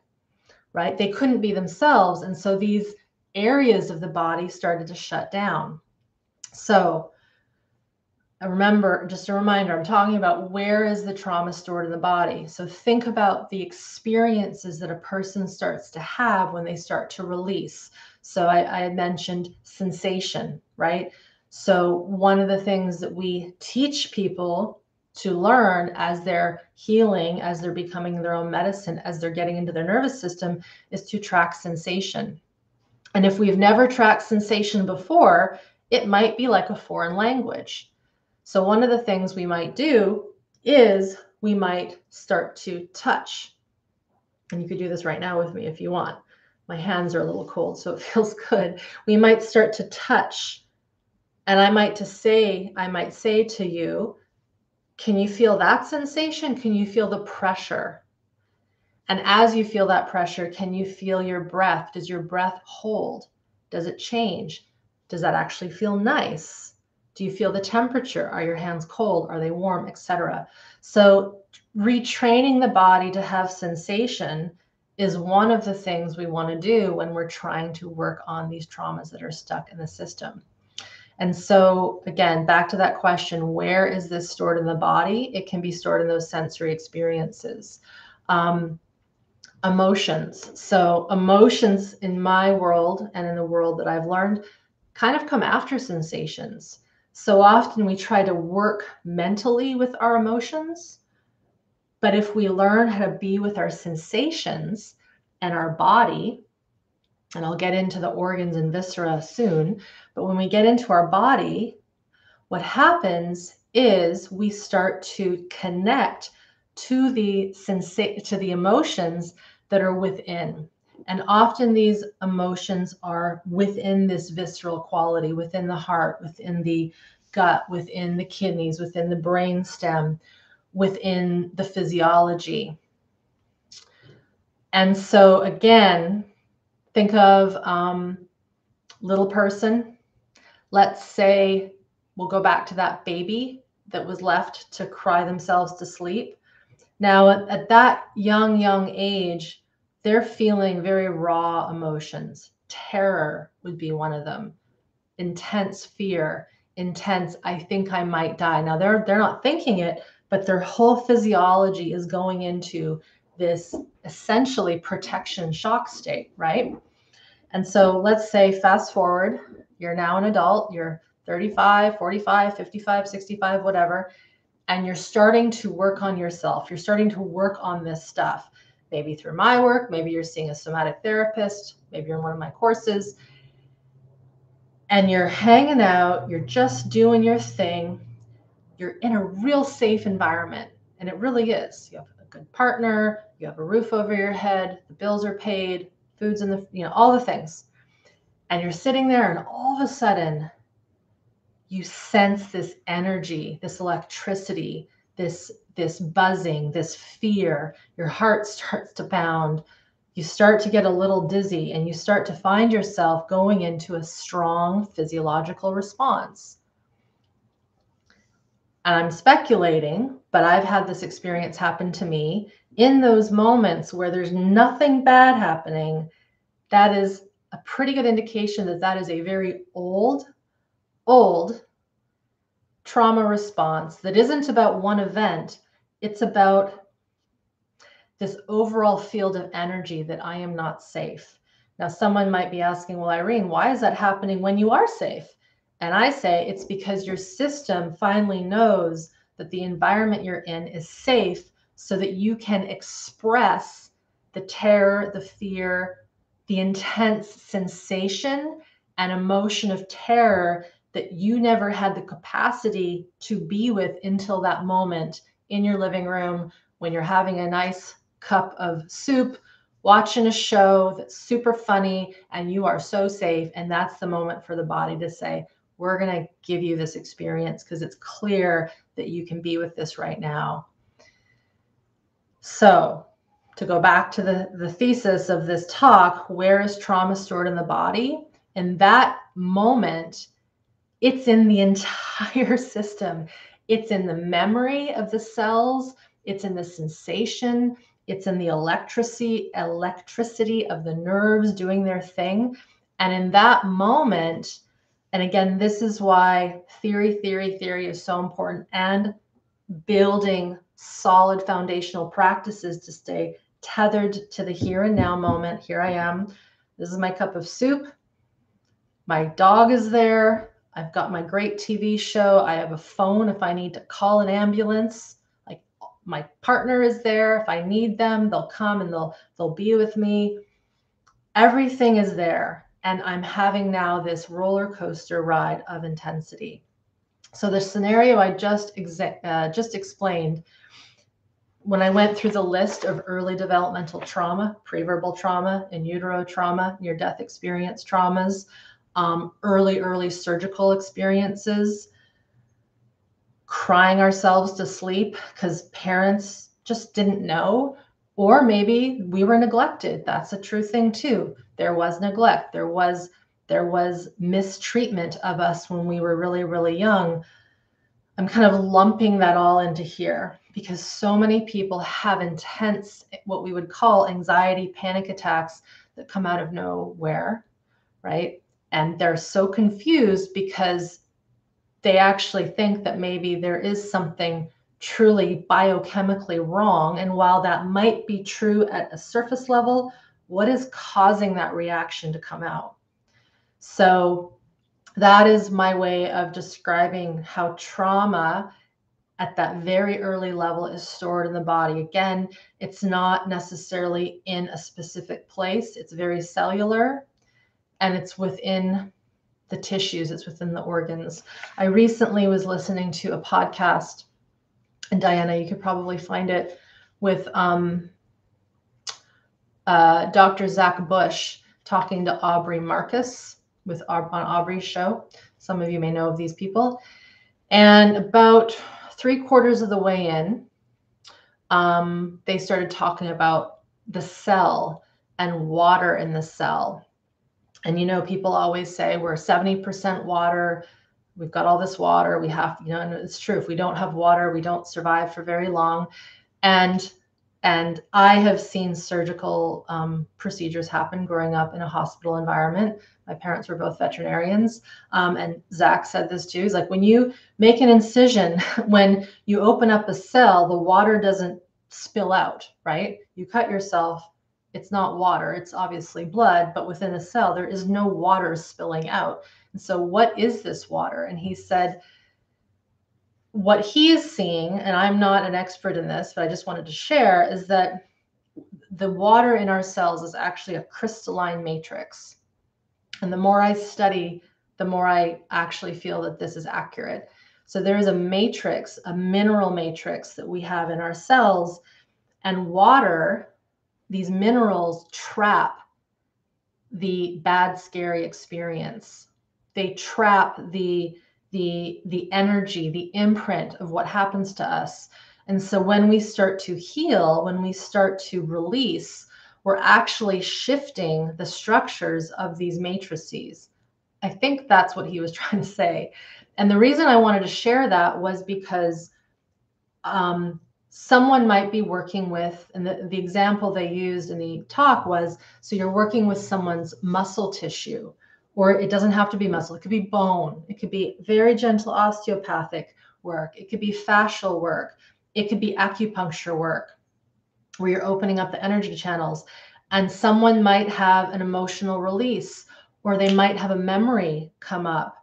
right? They couldn't be themselves. And so these areas of the body started to shut down. So remember, just a reminder, I'm talking about where is the trauma stored in the body. So think about the experiences that a person starts to have when they start to release. So I had mentioned sensation, right? So one of the things that we teach people to learn as they're healing, as they're becoming their own medicine, as they're getting into their nervous system, is to track sensation. And if we've never tracked sensation before, it might be like a foreign language. So one of the things we might do is we might start to touch. And you could do this right now with me if you want. My hands are a little cold, so it feels good. We might start to touch. And I might say to you, can you feel that sensation? Can you feel the pressure? And as you feel that pressure, can you feel your breath? Does your breath hold? Does it change? Does that actually feel nice? Do you feel the temperature? Are your hands cold? Are they warm, etc.? So retraining the body to have sensation is one of the things we want to do when we're trying to work on these traumas that are stuck in the system. And so again, back to that question, where is this stored in the body? It can be stored in those sensory experiences. Emotions. So emotions in my world and in the world that I've learned kind of come after sensations. So often we try to work mentally with our emotions, But if we learn how to be with our sensations and our body, and I'll get into the organs and viscera soon, but when we get into our body, what happens is we start to connect to the emotions that are within. And often these emotions are within this visceral quality, within the heart, within the gut, within the kidneys, within the brain stem, within the physiology. And so again, think of little person. Let's say we'll go back to that baby that was left to cry themselves to sleep. Now, at that young age, they're feeling very raw emotions. Terror would be one of them. Intense fear, intense, I think I might die. Now, they're not thinking it, but their whole physiology is going into this essentially protection shock state, right? And so let's say fast forward, you're now an adult, you're 35, 45, 55, 65, whatever, and you're starting to work on yourself. You're starting to work on this stuff, maybe through my work, maybe you're seeing a somatic therapist, maybe you're in one of my courses, and you're hanging out, you're just doing your thing. You're in a real safe environment, and it really is. You have a good partner, you have a roof over your head, the bills are paid, food's in the, all the things. And you're sitting there, and all of a sudden, you sense this energy, this electricity, this buzzing, this fear. Your heart starts to pound. You start to get a little dizzy, and you start to find yourself going into a strong physiological response. And I'm speculating, but I've had this experience happen to me. In those moments where there's nothing bad happening, that is a pretty good indication that that is a very old trauma response that isn't about one event. It's about this overall field of energy that I am not safe. Now, someone might be asking, well, Irene, why is that happening when you are safe? And I say it's because your system finally knows that the environment you're in is safe so that you can express the terror, the fear, the intense sensation and emotion of terror that you never had the capacity to be with until that moment in your living room when you're having a nice cup of soup, watching a show that's super funny, and you are so safe. And that's the moment for the body to say, we're going to give you this experience because it's clear that you can be with this right now. So to go back to the thesis of this talk, where is trauma stored in the body? In that moment, it's in the entire system. It's in the memory of the cells. It's in the sensation. It's in the electricity of the nerves doing their thing. And in that moment, and again, this is why theory is so important, and building solid foundational practices to stay tethered to the here and now moment. Here I am. This is my cup of soup. My dog is there. I've got my great TV show. I have a phone if I need to call an ambulance. Like, my partner is there. If I need them, they'll come and they'll be with me. Everything is there. And I'm having now this roller coaster ride of intensity. So the scenario I just explained, when I went through the list of early developmental trauma, preverbal trauma, in utero trauma, near-death experience traumas, early surgical experiences, crying ourselves to sleep because parents just didn't know, or maybe we were neglected. That's a true thing too. There was neglect. There was mistreatment of us when we were really young. I'm kind of lumping that all into here because so many people have intense, what we would call anxiety, panic attacks that come out of nowhere, right? And they're so confused because they actually think that maybe there is something truly biochemically wrong. And while that might be true at a surface level, what is causing that reaction to come out? So that is my way of describing how trauma at that very early level is stored in the body. Again, it's not necessarily in a specific place. It's very cellular, and it's within the tissues, it's within the organs. I recently was listening to a podcast, and Diana, you could probably find it, with Dr. Zach Bush talking to Aubrey Marcus on Aubrey's show. Some of you may know of these people. And about 3/4 of the way in, they started talking about the cell and water in the cell. And, you know, people always say we're 70% water. We've got all this water. We have, you know, and it's true. If we don't have water, we don't survive for very long. And I have seen surgical procedures happen growing up in a hospital environment. My parents were both veterinarians. And Zach said this too. He's like, when you make an incision, when you open up a cell, the water doesn't spill out, right? You cut yourself. It's not water. It's obviously blood, but within a cell, there is no water spilling out. And so what is this water? And he said, what he is seeing, and I'm not an expert in this, but I just wanted to share, is that the water in our cells is actually a crystalline matrix. And the more I study, the more I actually feel that this is accurate. So there is a matrix, a mineral matrix that we have in our cells, and water, these minerals trap the bad, scary experience. They trap the energy, the imprint of what happens to us. And so when we start to heal, when we start to release, we're actually shifting the structures of these matrices. I think that's what he was trying to say. And the reason I wanted to share that was because someone might be working with, and the example they used in the talk was, so you're working with someone's muscle tissue, or it doesn't have to be muscle. It could be bone. It could be very gentle osteopathic work. It could be fascial work. It could be acupuncture work where you're opening up the energy channels, and someone might have an emotional release, or they might have a memory come up,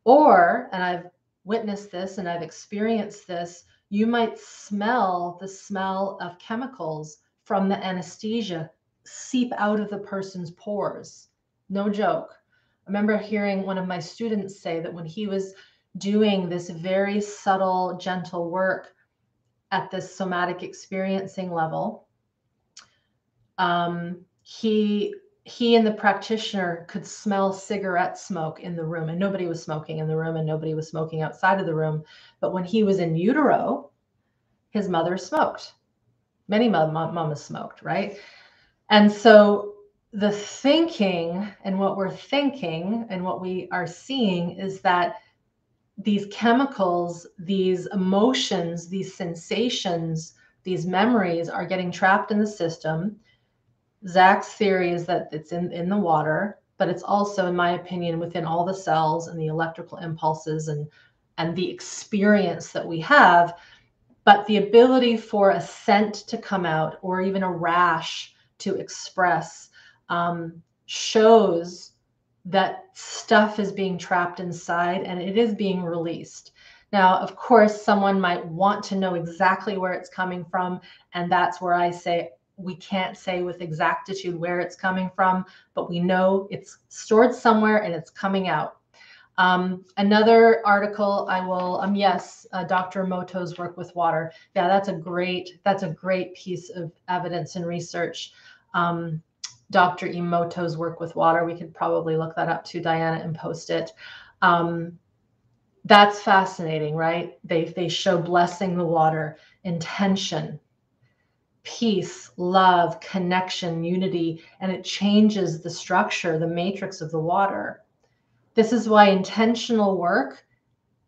or, and I've witnessed this and I've experienced this, you might smell the smell of chemicals from the anesthesia seep out of the person's pores. No joke. I remember hearing one of my students say that when he was doing this very subtle, gentle work at this somatic experiencing level, he and the practitioner could smell cigarette smoke in the room, and nobody was smoking in the room and nobody was smoking outside of the room. But when he was in utero, his mother smoked. Many mamas smoked, right? And so the thinking and what we're thinking and what we are seeing is that these chemicals, these emotions, these sensations, these memories are getting trapped in the system. Zach's theory is that it's in the water, but it's also, in my opinion, within all the cells and the electrical impulses and the experience that we have. But the ability for a scent to come out, or even a rash to express, shows that stuff is being trapped inside and it is being released. Now, of course, someone might want to know exactly where it's coming from, and that's where I say, we can't say with exactitude where it's coming from, but we know it's stored somewhere and it's coming out. Another article I will, yes, Dr. Emoto's work with water. Yeah, that's a great piece of evidence and research. Dr. Emoto's work with water. We could probably look that up too, Diana, and post it. That's fascinating, right? They show blessing the water, intention, peace, love, connection, unity, and it changes the structure, the matrix of the water. This is why intentional work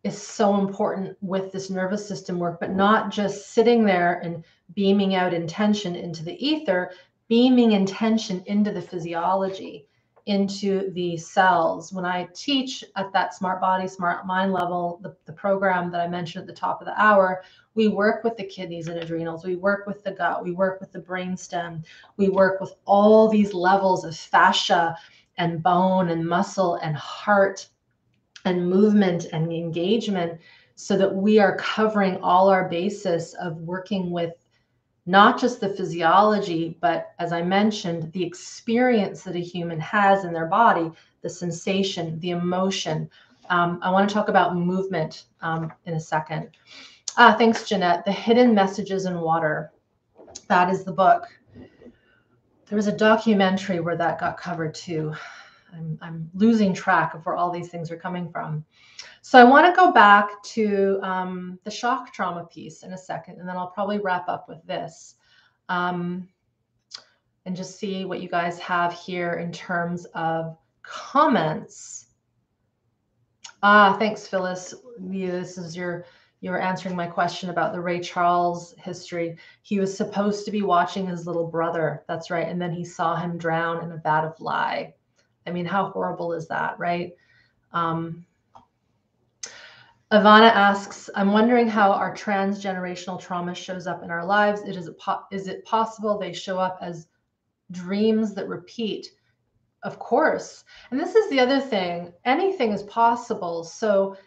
is so important with this nervous system work, but not just sitting there and beaming out intention into the ether, beaming intention into the physiology, into the cells. When I teach at that smart body, smart mind level, the program that I mentioned at the top of the hour, we work with the kidneys and adrenals, we work with the gut, we work with the brainstem, we work with all these levels of fascia and bone and muscle and heart and movement and engagement, so that we are covering all our basis of working with not just the physiology, but as I mentioned, the experience that a human has in their body, the sensation, the emotion. I want to talk about movement in a second. Thanks, Jeanette. The Hidden Messages in Water. That is the book. There was a documentary where that got covered too. I'm losing track of where all these things are coming from. So I want to go back to the shock trauma piece in a second, and then I'll probably wrap up with this and just see what you guys have here in terms of comments. Thanks, Phyllis. This is you're answering my question about the Ray Charles history. He was supposed to be watching his little brother. That's right. And then he saw him drown in a vat of lye. I mean, how horrible is that, right? Ivana asks, I'm wondering how our transgenerational trauma shows up in our lives. Is it possible they show up as dreams that repeat? Of course. And this is the other thing. Anything is possible. So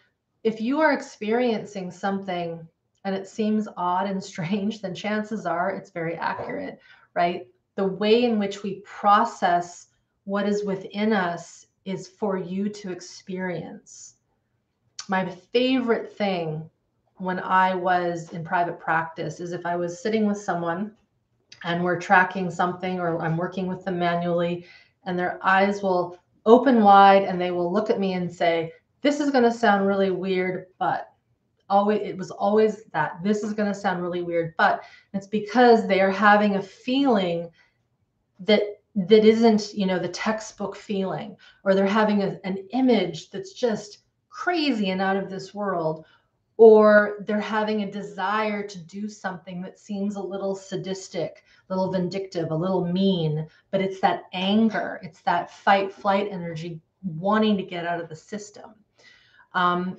if you are experiencing something and it seems odd and strange, then chances are it's very accurate, right? The way in which we process what is within us is for you to experience. My favorite thing when I was in private practice is if I was sitting with someone and we're tracking something or I'm working with them manually and their eyes will open wide and they will look at me and say, this is going to sound really weird, but it was always that this is going to sound really weird, but it's because they are having a feeling that isn't, the textbook feeling, or they're having an image that's just crazy and out of this world, or they're having a desire to do something that seems a little sadistic, a little vindictive, a little mean, but it's that anger, it's that fight flight energy wanting to get out of the system.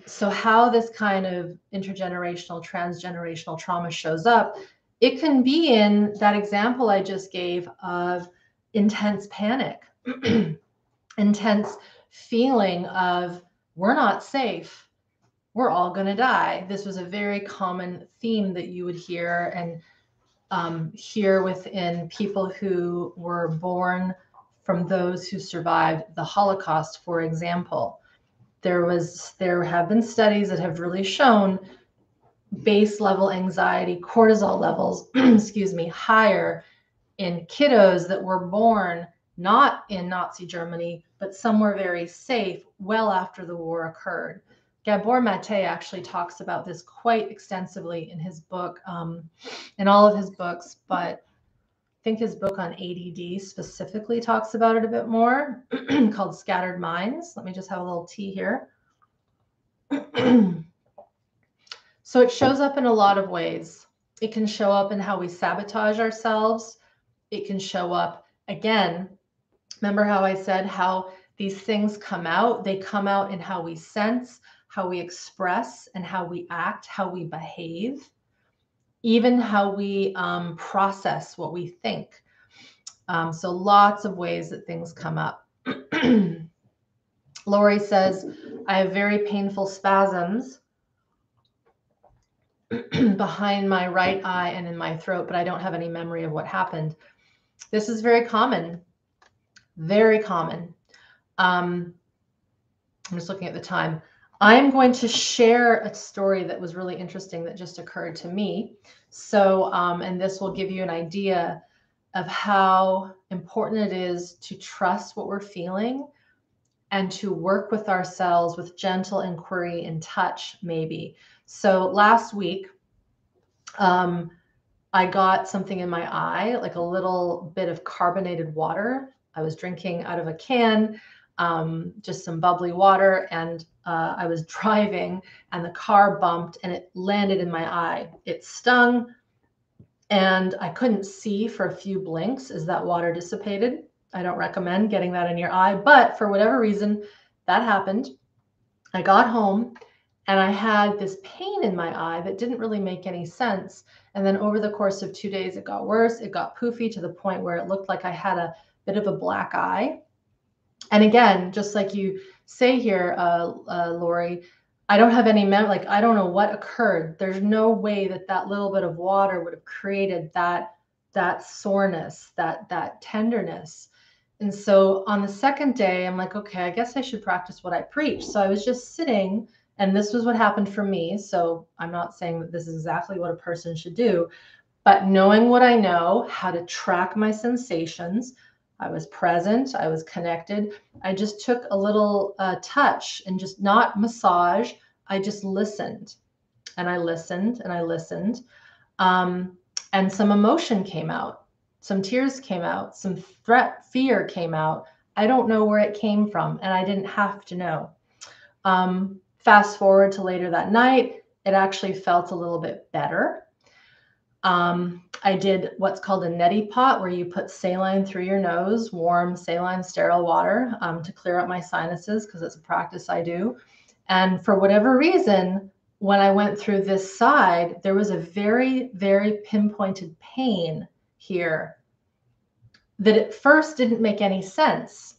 So how this kind of intergenerational, transgenerational trauma shows up, it can be in that example I just gave of intense panic, intense feeling of we're not safe, we're all going to die. This was a very common theme that you would hear and hear within people who were born from those who survived the Holocaust, for example. There have been studies that have really shown base level anxiety, cortisol levels, excuse me, higher in kiddos that were born not in Nazi Germany, but somewhere very safe well after the war occurred. Gabor Mate actually talks about this quite extensively in his book, in all of his books, but I think his book on ADD specifically talks about it a bit more, called Scattered Minds. Let me just have a little tea here. So it shows up in a lot of ways. It can show up in how we sabotage ourselves. It can show up, again, remember how I said how these things come out? They come out in how we sense, how we express, and how we act, how we behave, even how we process what we think. So lots of ways that things come up. Lori says, I have very painful spasms behind my right eye and in my throat, but I don't have any memory of what happened. This is very common, very common. I'm just looking at the time. I'm going to share a story that was really interesting that just occurred to me. So, and this will give you an idea of how important it is to trust what we're feeling and to work with ourselves with gentle inquiry and touch, maybe. So last week, I got something in my eye, like a little bit of carbonated water. I was drinking out of a can, just some bubbly water, and I was driving and the car bumped and it landed in my eye. It stung and I couldn't see for a few blinks as that water dissipated. I don't recommend getting that in your eye, but for whatever reason, that happened. I got home and I had this pain in my eye that didn't really make any sense. And then over the course of 2 days, it got worse. It got poofy to the point where it looked like I had a bit of a black eye. And again, just like you say here, Lori, I don't have any like, I don't know what occurred. There's no way that that little bit of water would have created that soreness, that tenderness. And so on the second day, I'm like, okay, I guess I should practice what I preach. So I was just sitting, and this was what happened for me. So I'm not saying that this is exactly what a person should do, but knowing what I know, how to track my sensations, I was present, I was connected. I just took a little touch and just not massage. I just listened and I listened and I listened. And some emotion came out, some tears came out, some fear came out. I don't know where it came from, and I didn't have to know. Fast forward to later that night, it actually felt a little bit better. I did what's called a neti pot, where you put saline through your nose, warm saline sterile water, to clear up my sinuses, because it's a practice I do. And for whatever reason, when I went through this side, there was a very, very pinpointed pain here that at first didn't make any sense.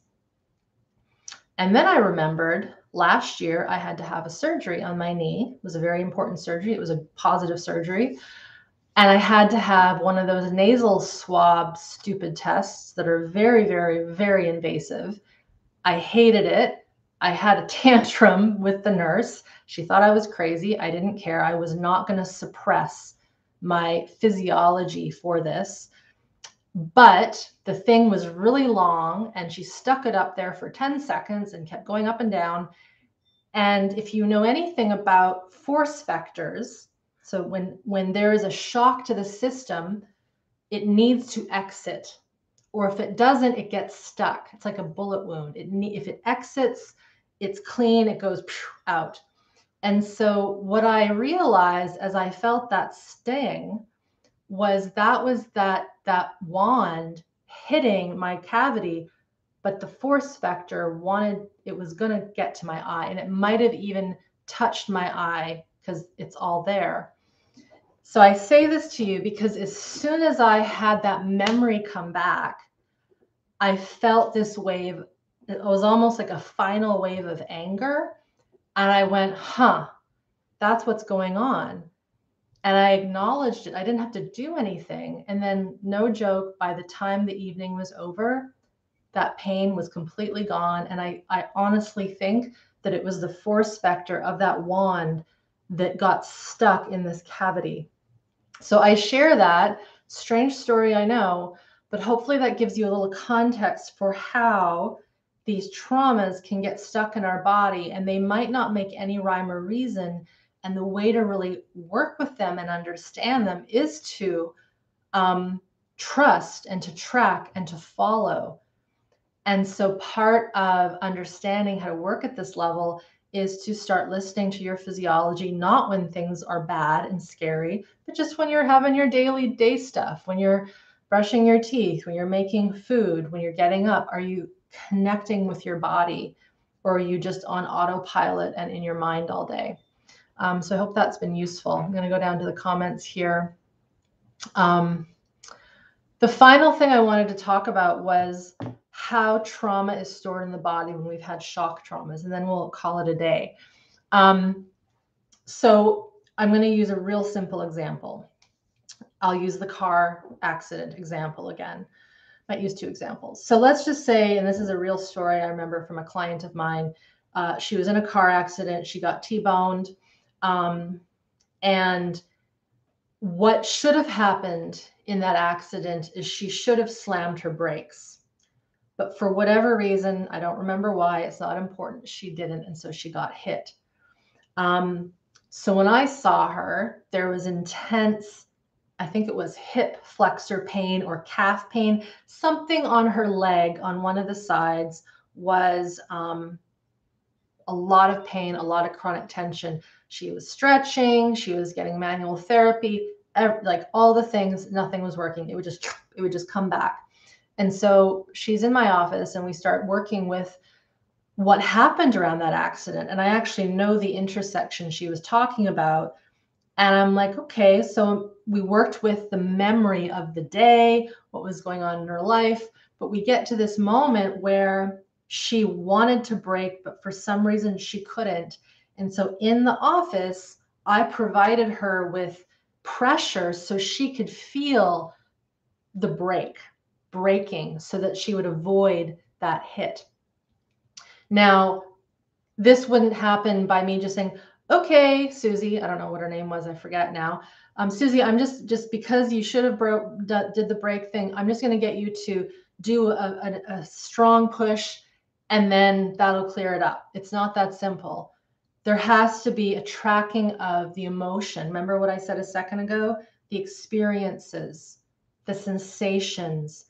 And then I remembered last year I had to have a surgery on my knee. It was a very important surgery. It was a positive surgery. And I had to have one of those nasal swab stupid tests that are very, very, very invasive. I hated it. I had a tantrum with the nurse. She thought I was crazy. I didn't care. I was not going to suppress my physiology for this. But the thing was really long, and she stuck it up there for 10 seconds and kept going up and down. And if you know anything about force vectors, so when there is a shock to the system, it needs to exit. Or if it doesn't, it gets stuck. It's like a bullet wound. If it exits, it's clean, it goes out. And so what I realized as I felt that sting was that wand hitting my cavity, but the force vector was going to get to my eye, and it might have even touched my eye because it's all there. So I say this to you because as soon as I had that memory come back, I felt this wave. It was almost like a final wave of anger. And I went, that's what's going on. And I acknowledged it. I didn't have to do anything. And then, no joke, by the time the evening was over, that pain was completely gone. And I honestly think that it was the force vector of that wand that got stuck in this cavity. So I share that. Strange story, I know, but hopefully that gives you a little context for how these traumas can get stuck in our body, and they might not make any rhyme or reason. And the way to really work with them and understand them is to trust and to track and to follow. And so part of understanding how to work at this level is to start listening to your physiology, not when things are bad and scary, but just when you're having your daily day stuff, when you're brushing your teeth, when you're making food, when you're getting up. Are you connecting with your body, or are you just on autopilot and in your mind all day? So I hope that's been useful. I'm going to go down to the comments here. The final thing I wanted to talk about was how trauma is stored in the body when we've had shock traumas, and then we'll call it a day. So I'm going to use a real simple example. I'll use the car accident example again. Might use two examples. So let's just say, and this is a real story I remember from a client of mine. She was in a car accident. She got T-boned. And what should have happened in that accident is she should have slammed her brakes. But for whatever reason, I don't remember why, it's not important, she didn't, and so she got hit. So when I saw her, there was intense, I think it was hip flexor pain or calf pain. Something on her leg on one of the sides was a lot of pain, a lot of chronic tension. She was stretching, she was getting manual therapy, like all the things, nothing was working. It would just come back. And so she's in my office, and we start working with what happened around that accident. And I actually know the intersection she was talking about. And I'm like, okay, so we worked with the memory of the day, what was going on in her life. But we get to this moment where she wanted to brake, but for some reason she couldn't. And so in the office, I provided her with pressure so she could feel the breaking so that she would avoid that hit. Now, this wouldn't happen by me just saying, okay, Susie, I don't know what her name was, I forget now. Susie, I'm just because you should have did the break thing, I'm just going to get you to do a strong push, and then that'll clear it up. It's not that simple. There has to be a tracking of the emotion. Remember what I said a second ago? The experiences, the sensations.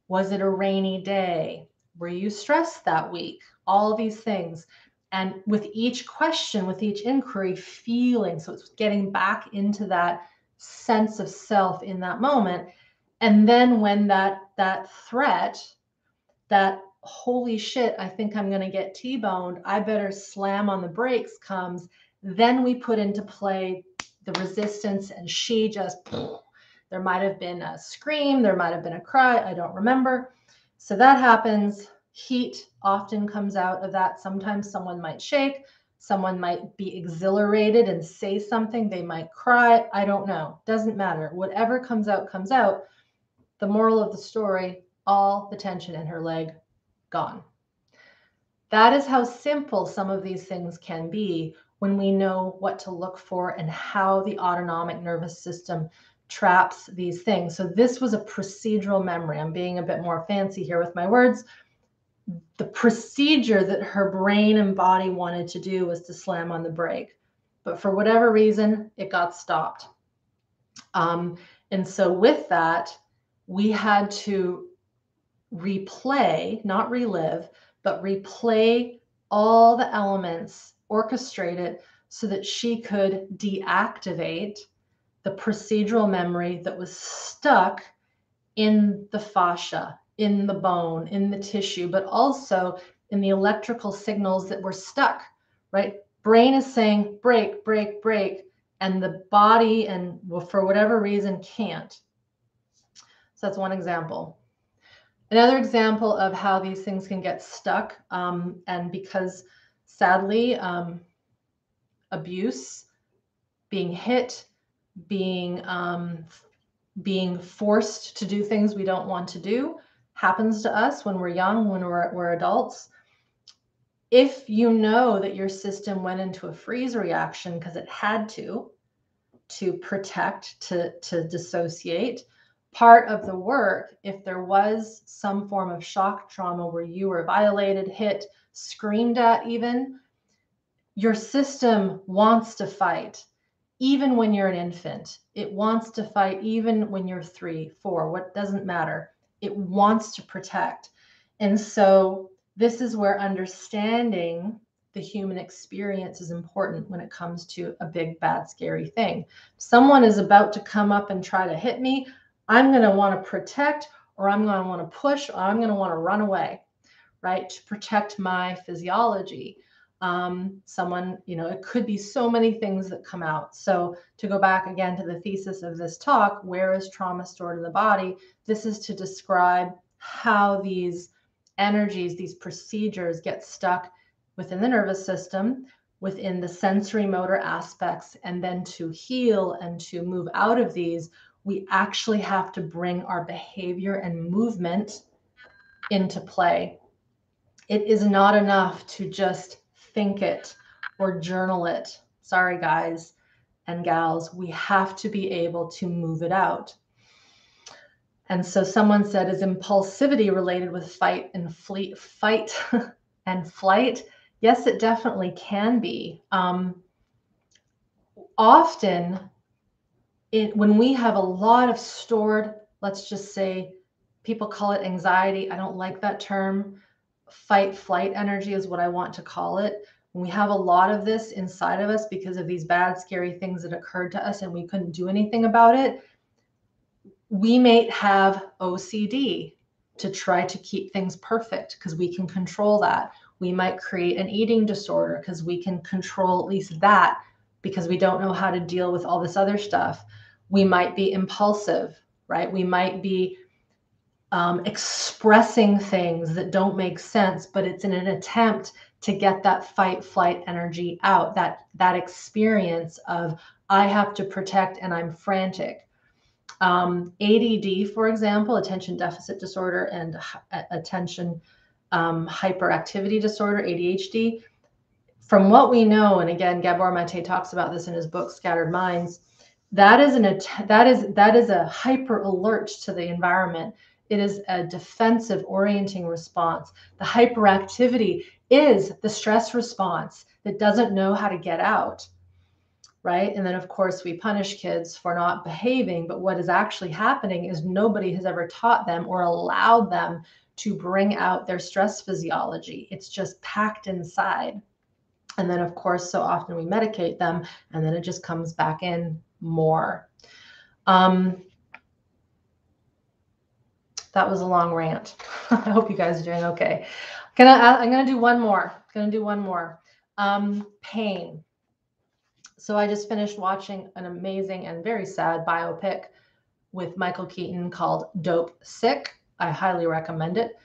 Was it a rainy day? Were you stressed that week? All these things. And with each question, with each inquiry, feeling. So it's getting back into that sense of self in that moment. And then when that threat, that holy shit, I think I'm going to get T-boned, I better slam on the brakes comes, then we put into play the resistance, and she just, there might have been a scream, there might have been a cry, I don't remember. So that happens. Heat often comes out of that. Sometimes someone might shake, someone might be exhilarated and say something, they might cry, I don't know, doesn't matter. Whatever comes out, comes out. The moral of the story, all the tension in her leg gone. That is how simple some of these things can be when we know what to look for and how the autonomic nervous system traps these things. So this was a procedural memory. I'm being a bit more fancy here with my words. The procedure that her brain and body wanted to do was to slam on the brake. But for whatever reason, it got stopped. And so with that, we had to replay, not relive, but replay all the elements, orchestrate it so that she could deactivate the procedural memory that was stuck in the fascia, in the bone, in the tissue, but also in the electrical signals that were stuck, right? Brain is saying break, break, break, and the body, and for whatever reason, can't. So that's one example. Another example of how these things can get stuck, and because sadly, abuse, being hit, being forced to do things we don't want to do happens to us when we're young, when we're adults. If you know that your system went into a freeze reaction because it had to protect, to dissociate, part of the work, if there was some form of shock trauma where you were violated, hit, screamed at even, your system wants to fight. Even when you're an infant, it wants to fight. Even when you're 3, 4, what doesn't matter. It wants to protect. And so this is where understanding the human experience is important when it comes to a big, bad, scary thing. Someone is about to come up and try to hit me. I'm going to want to protect, or I'm going to want to push, or I'm going to want to run away, right? To protect my physiology. Someone, it could be so many things that come out. So to go back again to the thesis of this talk, where is trauma stored in the body? This is to describe how these energies, these procedures get stuck within the nervous system, within the sensory motor aspects, and then to heal and to move out of these, we actually have to bring our behavior and movement into play. It is not enough to just think it or journal it. Sorry, guys and gals, we have to be able to move it out. And so someone said, is impulsivity related with fight and flight? Yes, it definitely can be. Often, when we have a lot of stored, let's just say, people call it anxiety. I don't like that term. Fight, flight energy is what I want to call it. When we have a lot of this inside of us because of these bad, scary things that occurred to us and we couldn't do anything about it, we may have OCD to try to keep things perfect because we can control that. We might create an eating disorder because we can control at least that because we don't know how to deal with all this other stuff. We might be impulsive, right? We might be expressing things that don't make sense, but it's in an attempt to get that fight flight energy out, that experience of I have to protect and I'm frantic. ADD, for example, attention deficit disorder, and attention hyperactivity disorder, ADHD. From what we know, and again, Gabor Mate talks about this in his book Scattered Minds, that is a hyper alert to the environment. It is a defensive orienting response. The hyperactivity is the stress response that doesn't know how to get out, right? And then of course we punish kids for not behaving, but what is actually happening is nobody has ever taught them or allowed them to bring out their stress physiology. It's just packed inside. And then of course, so often we medicate them and then it just comes back in more. That was a long rant. I hope you guys are doing okay. I'm gonna do one more. Pain. So I just finished watching an amazing and very sad biopic with Michael Keaton called Dope Sick. I highly recommend it.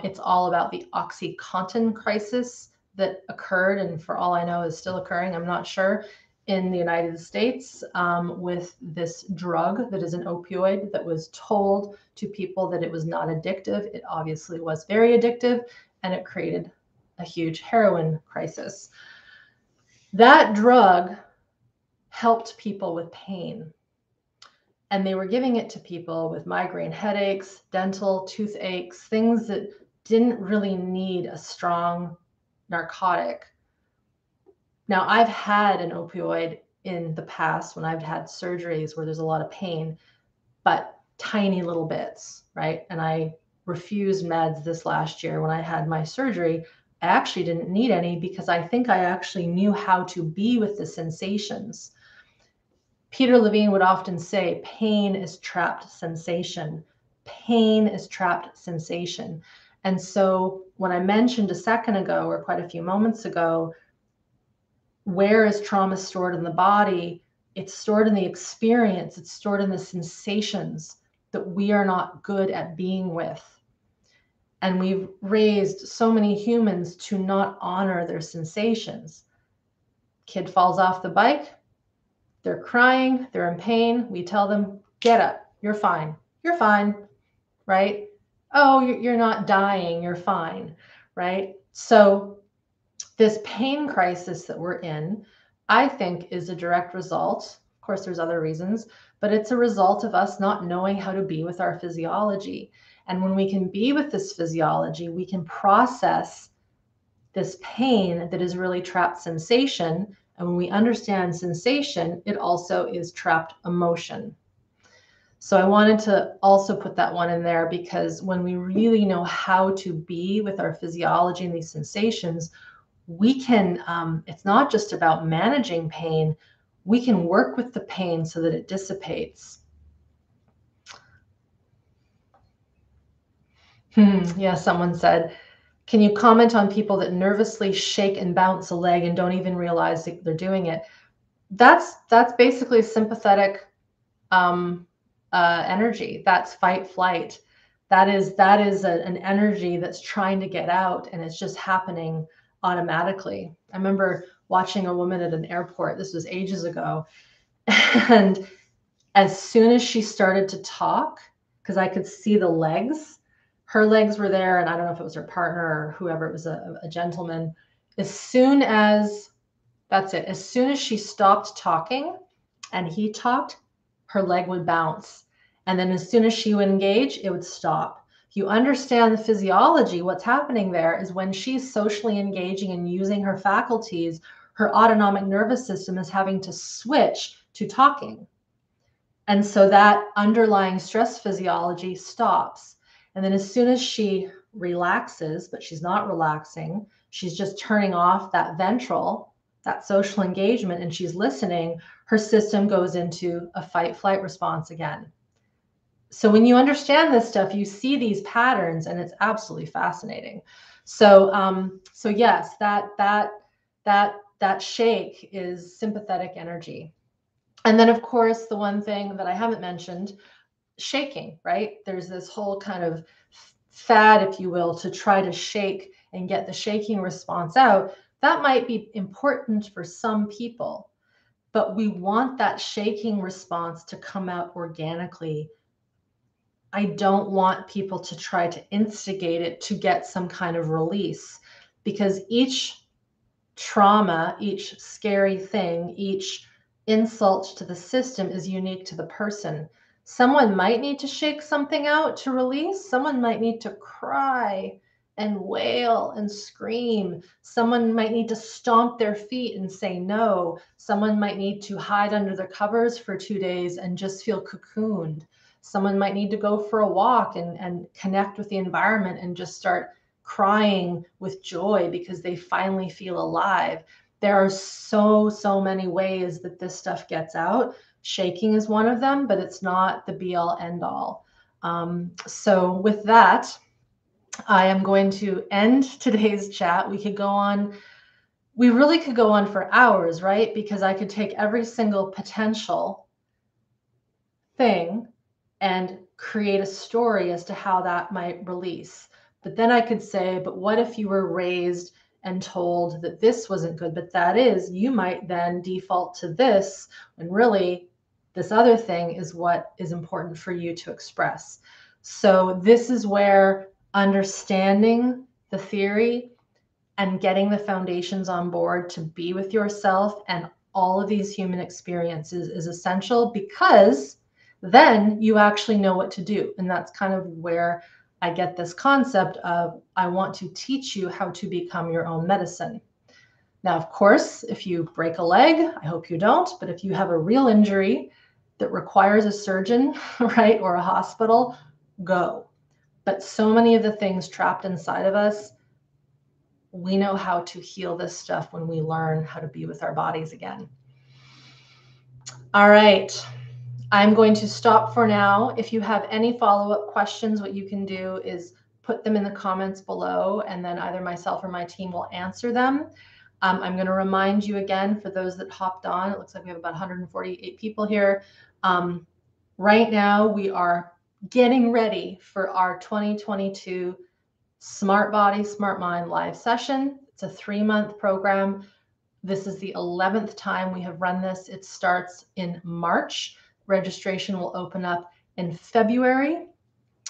It's all about the OxyContin crisis that occurred, and for all I know is still occurring, I'm not sure, in the United States with this drug that is an opioid that was told to people that it was not addictive. It obviously was very addictive, and it created a huge heroin crisis. That drug helped people with pain, and they were giving it to people with migraine headaches, dental, toothaches, things that didn't really need a strong narcotic. Now, I've had an opioid in the past when I've had surgeries where there's a lot of pain, but tiny little bits, right? And I refused meds this last year when I had my surgery. I actually didn't need any because I think I actually knew how to be with the sensations. Peter Levine would often say, pain is trapped sensation. Pain is trapped sensation. And so when I mentioned a second ago, or quite a few moments ago, where is trauma stored in the body? It's stored in the experience. It's stored in the sensations that we are not good at being with. And we've raised so many humans to not honor their sensations. Kid falls off the bike. They're crying. They're in pain. We tell them, get up. You're fine. You're fine. Right? Oh, you're not dying. You're fine. Right? So this pain crisis that we're in, I think, is a direct result. Of course, there's other reasons, but it's a result of us not knowing how to be with our physiology. And when we can be with this physiology, we can process this pain that is really trapped sensation. And when we understand sensation, it also is trapped emotion. So I wanted to also put that one in there because when we really know how to be with our physiology and these sensations, we can, it's not just about managing pain, we can work with the pain so that it dissipates. Yeah, someone said, can you comment on people that nervously shake and bounce a leg and don't even realize that they're doing it? That's basically sympathetic energy. That's fight flight. That is an energy that's trying to get out, and it's just happening automatically. I remember watching a woman at an airport. This was ages ago. And as soon as she started to talk, because I could see the legs, her legs were there. And I don't know if it was her partner or whoever, it was a gentleman. As soon as she stopped talking and he talked, her leg would bounce. And then as soon as she would engage, it would stop. If you understand the physiology, what's happening there is when she's socially engaging and using her faculties, her autonomic nervous system is having to switch to talking. And so that underlying stress physiology stops. And then as soon as she relaxes, but she's not relaxing, she's just turning off that ventral, that social engagement, and she's listening, her system goes into a fight flight response again. So when you understand this stuff, you see these patterns, and it's absolutely fascinating. So yes, that shake is sympathetic energy. And then of course, the one thing that I haven't mentioned, shaking, right? There's this whole kind of fad, if you will, to try to shake and get the shaking response out, that might be important for some people, but we want that shaking response to come out organically. I don't want people to try to instigate it to get some kind of release, because each trauma, each scary thing, each insult to the system is unique to the person. Someone might need to shake something out to release. Someone might need to cry and wail and scream. Someone might need to stomp their feet and say no. Someone might need to hide under the covers for 2 days and just feel cocooned. Someone might need to go for a walk and connect with the environment and just start crying with joy because they finally feel alive. There are so many ways that this stuff gets out. Shaking is one of them, but it's not the be all end all. So with that, I am going to end today's chat. We really could go on for hours, right? Because I could take every single potential thing and create a story as to how that might release. But then I could say, but what if you were raised and told that this wasn't good, but that is, you might then default to this when really this other thing is what is important for you to express. So this is where understanding the theory and getting the foundations on board to be with yourself and all of these human experiences is essential, because then you actually know what to do. And that's kind of where I get this concept of, I want to teach you how to become your own medicine. Now, of course, if you break a leg, I hope you don't, but if you have a real injury that requires a surgeon, right, or a hospital, go. But so many of the things trapped inside of us, we know how to heal this stuff when we learn how to be with our bodies again. All right. I'm going to stop for now. If you have any follow-up questions, what you can do is put them in the comments below, and then either myself or my team will answer them. I'm going to remind you again, for those that hopped on, it looks like we have about 148 people here. Right now, we are getting ready for our 2022 Smart Body, Smart Mind live session. It's a 3-month program. This is the 11th time we have run this. It starts in March. Registration will open up in February.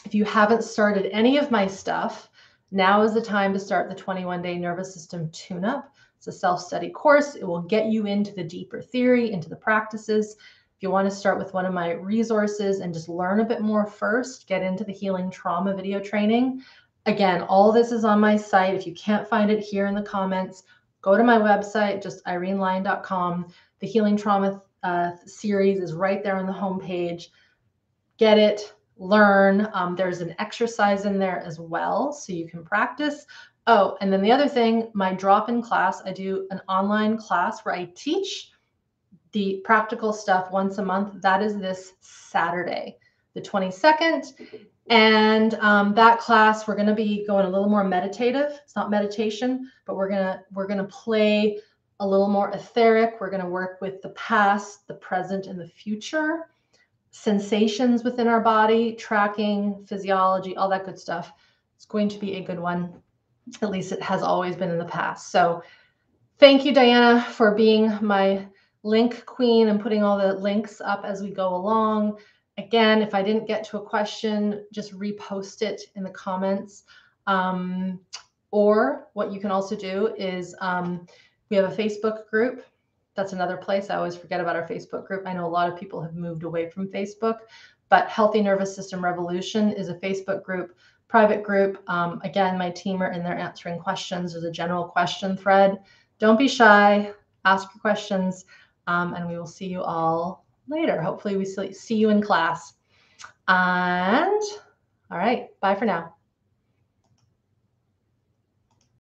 If you haven't started any of my stuff, now is the time to start the 21-day nervous system tune-up. It's a self-study course. It will get you into the deeper theory, into the practices. If you want to start with one of my resources and just learn a bit more first, get into the healing trauma video training. Again, all this is on my site. If you can't find it here in the comments, go to my website, just irenelyon.com. The healing trauma series is right there on the homepage. Get it, learn. There's an exercise in there as well, so you can practice. Oh, and then the other thing, my drop-in class, I do an online class where I teach the practical stuff once a month. That is this Saturday, the 22nd. And that class, we're going to be going a little more meditative. It's not meditation, but we're gonna play a little more etheric. We're going to work with the past, the present, and the future, sensations within our body, tracking, physiology, all that good stuff. It's going to be a good one. At least it has always been in the past. So thank you, Diana, for being my link queen and putting all the links up as we go along. Again, if I didn't get to a question, just repost it in the comments. Or what you can also do is we have a Facebook group. That's another place. I always forget about our Facebook group. I know a lot of people have moved away from Facebook, but Healthy Nervous System Revolution is a Facebook group, private group. Again, my team are in there answering questions. There's a general question thread. Don't be shy. Ask your questions, and we will see you all later. Hopefully we see you in class. And all right, bye for now.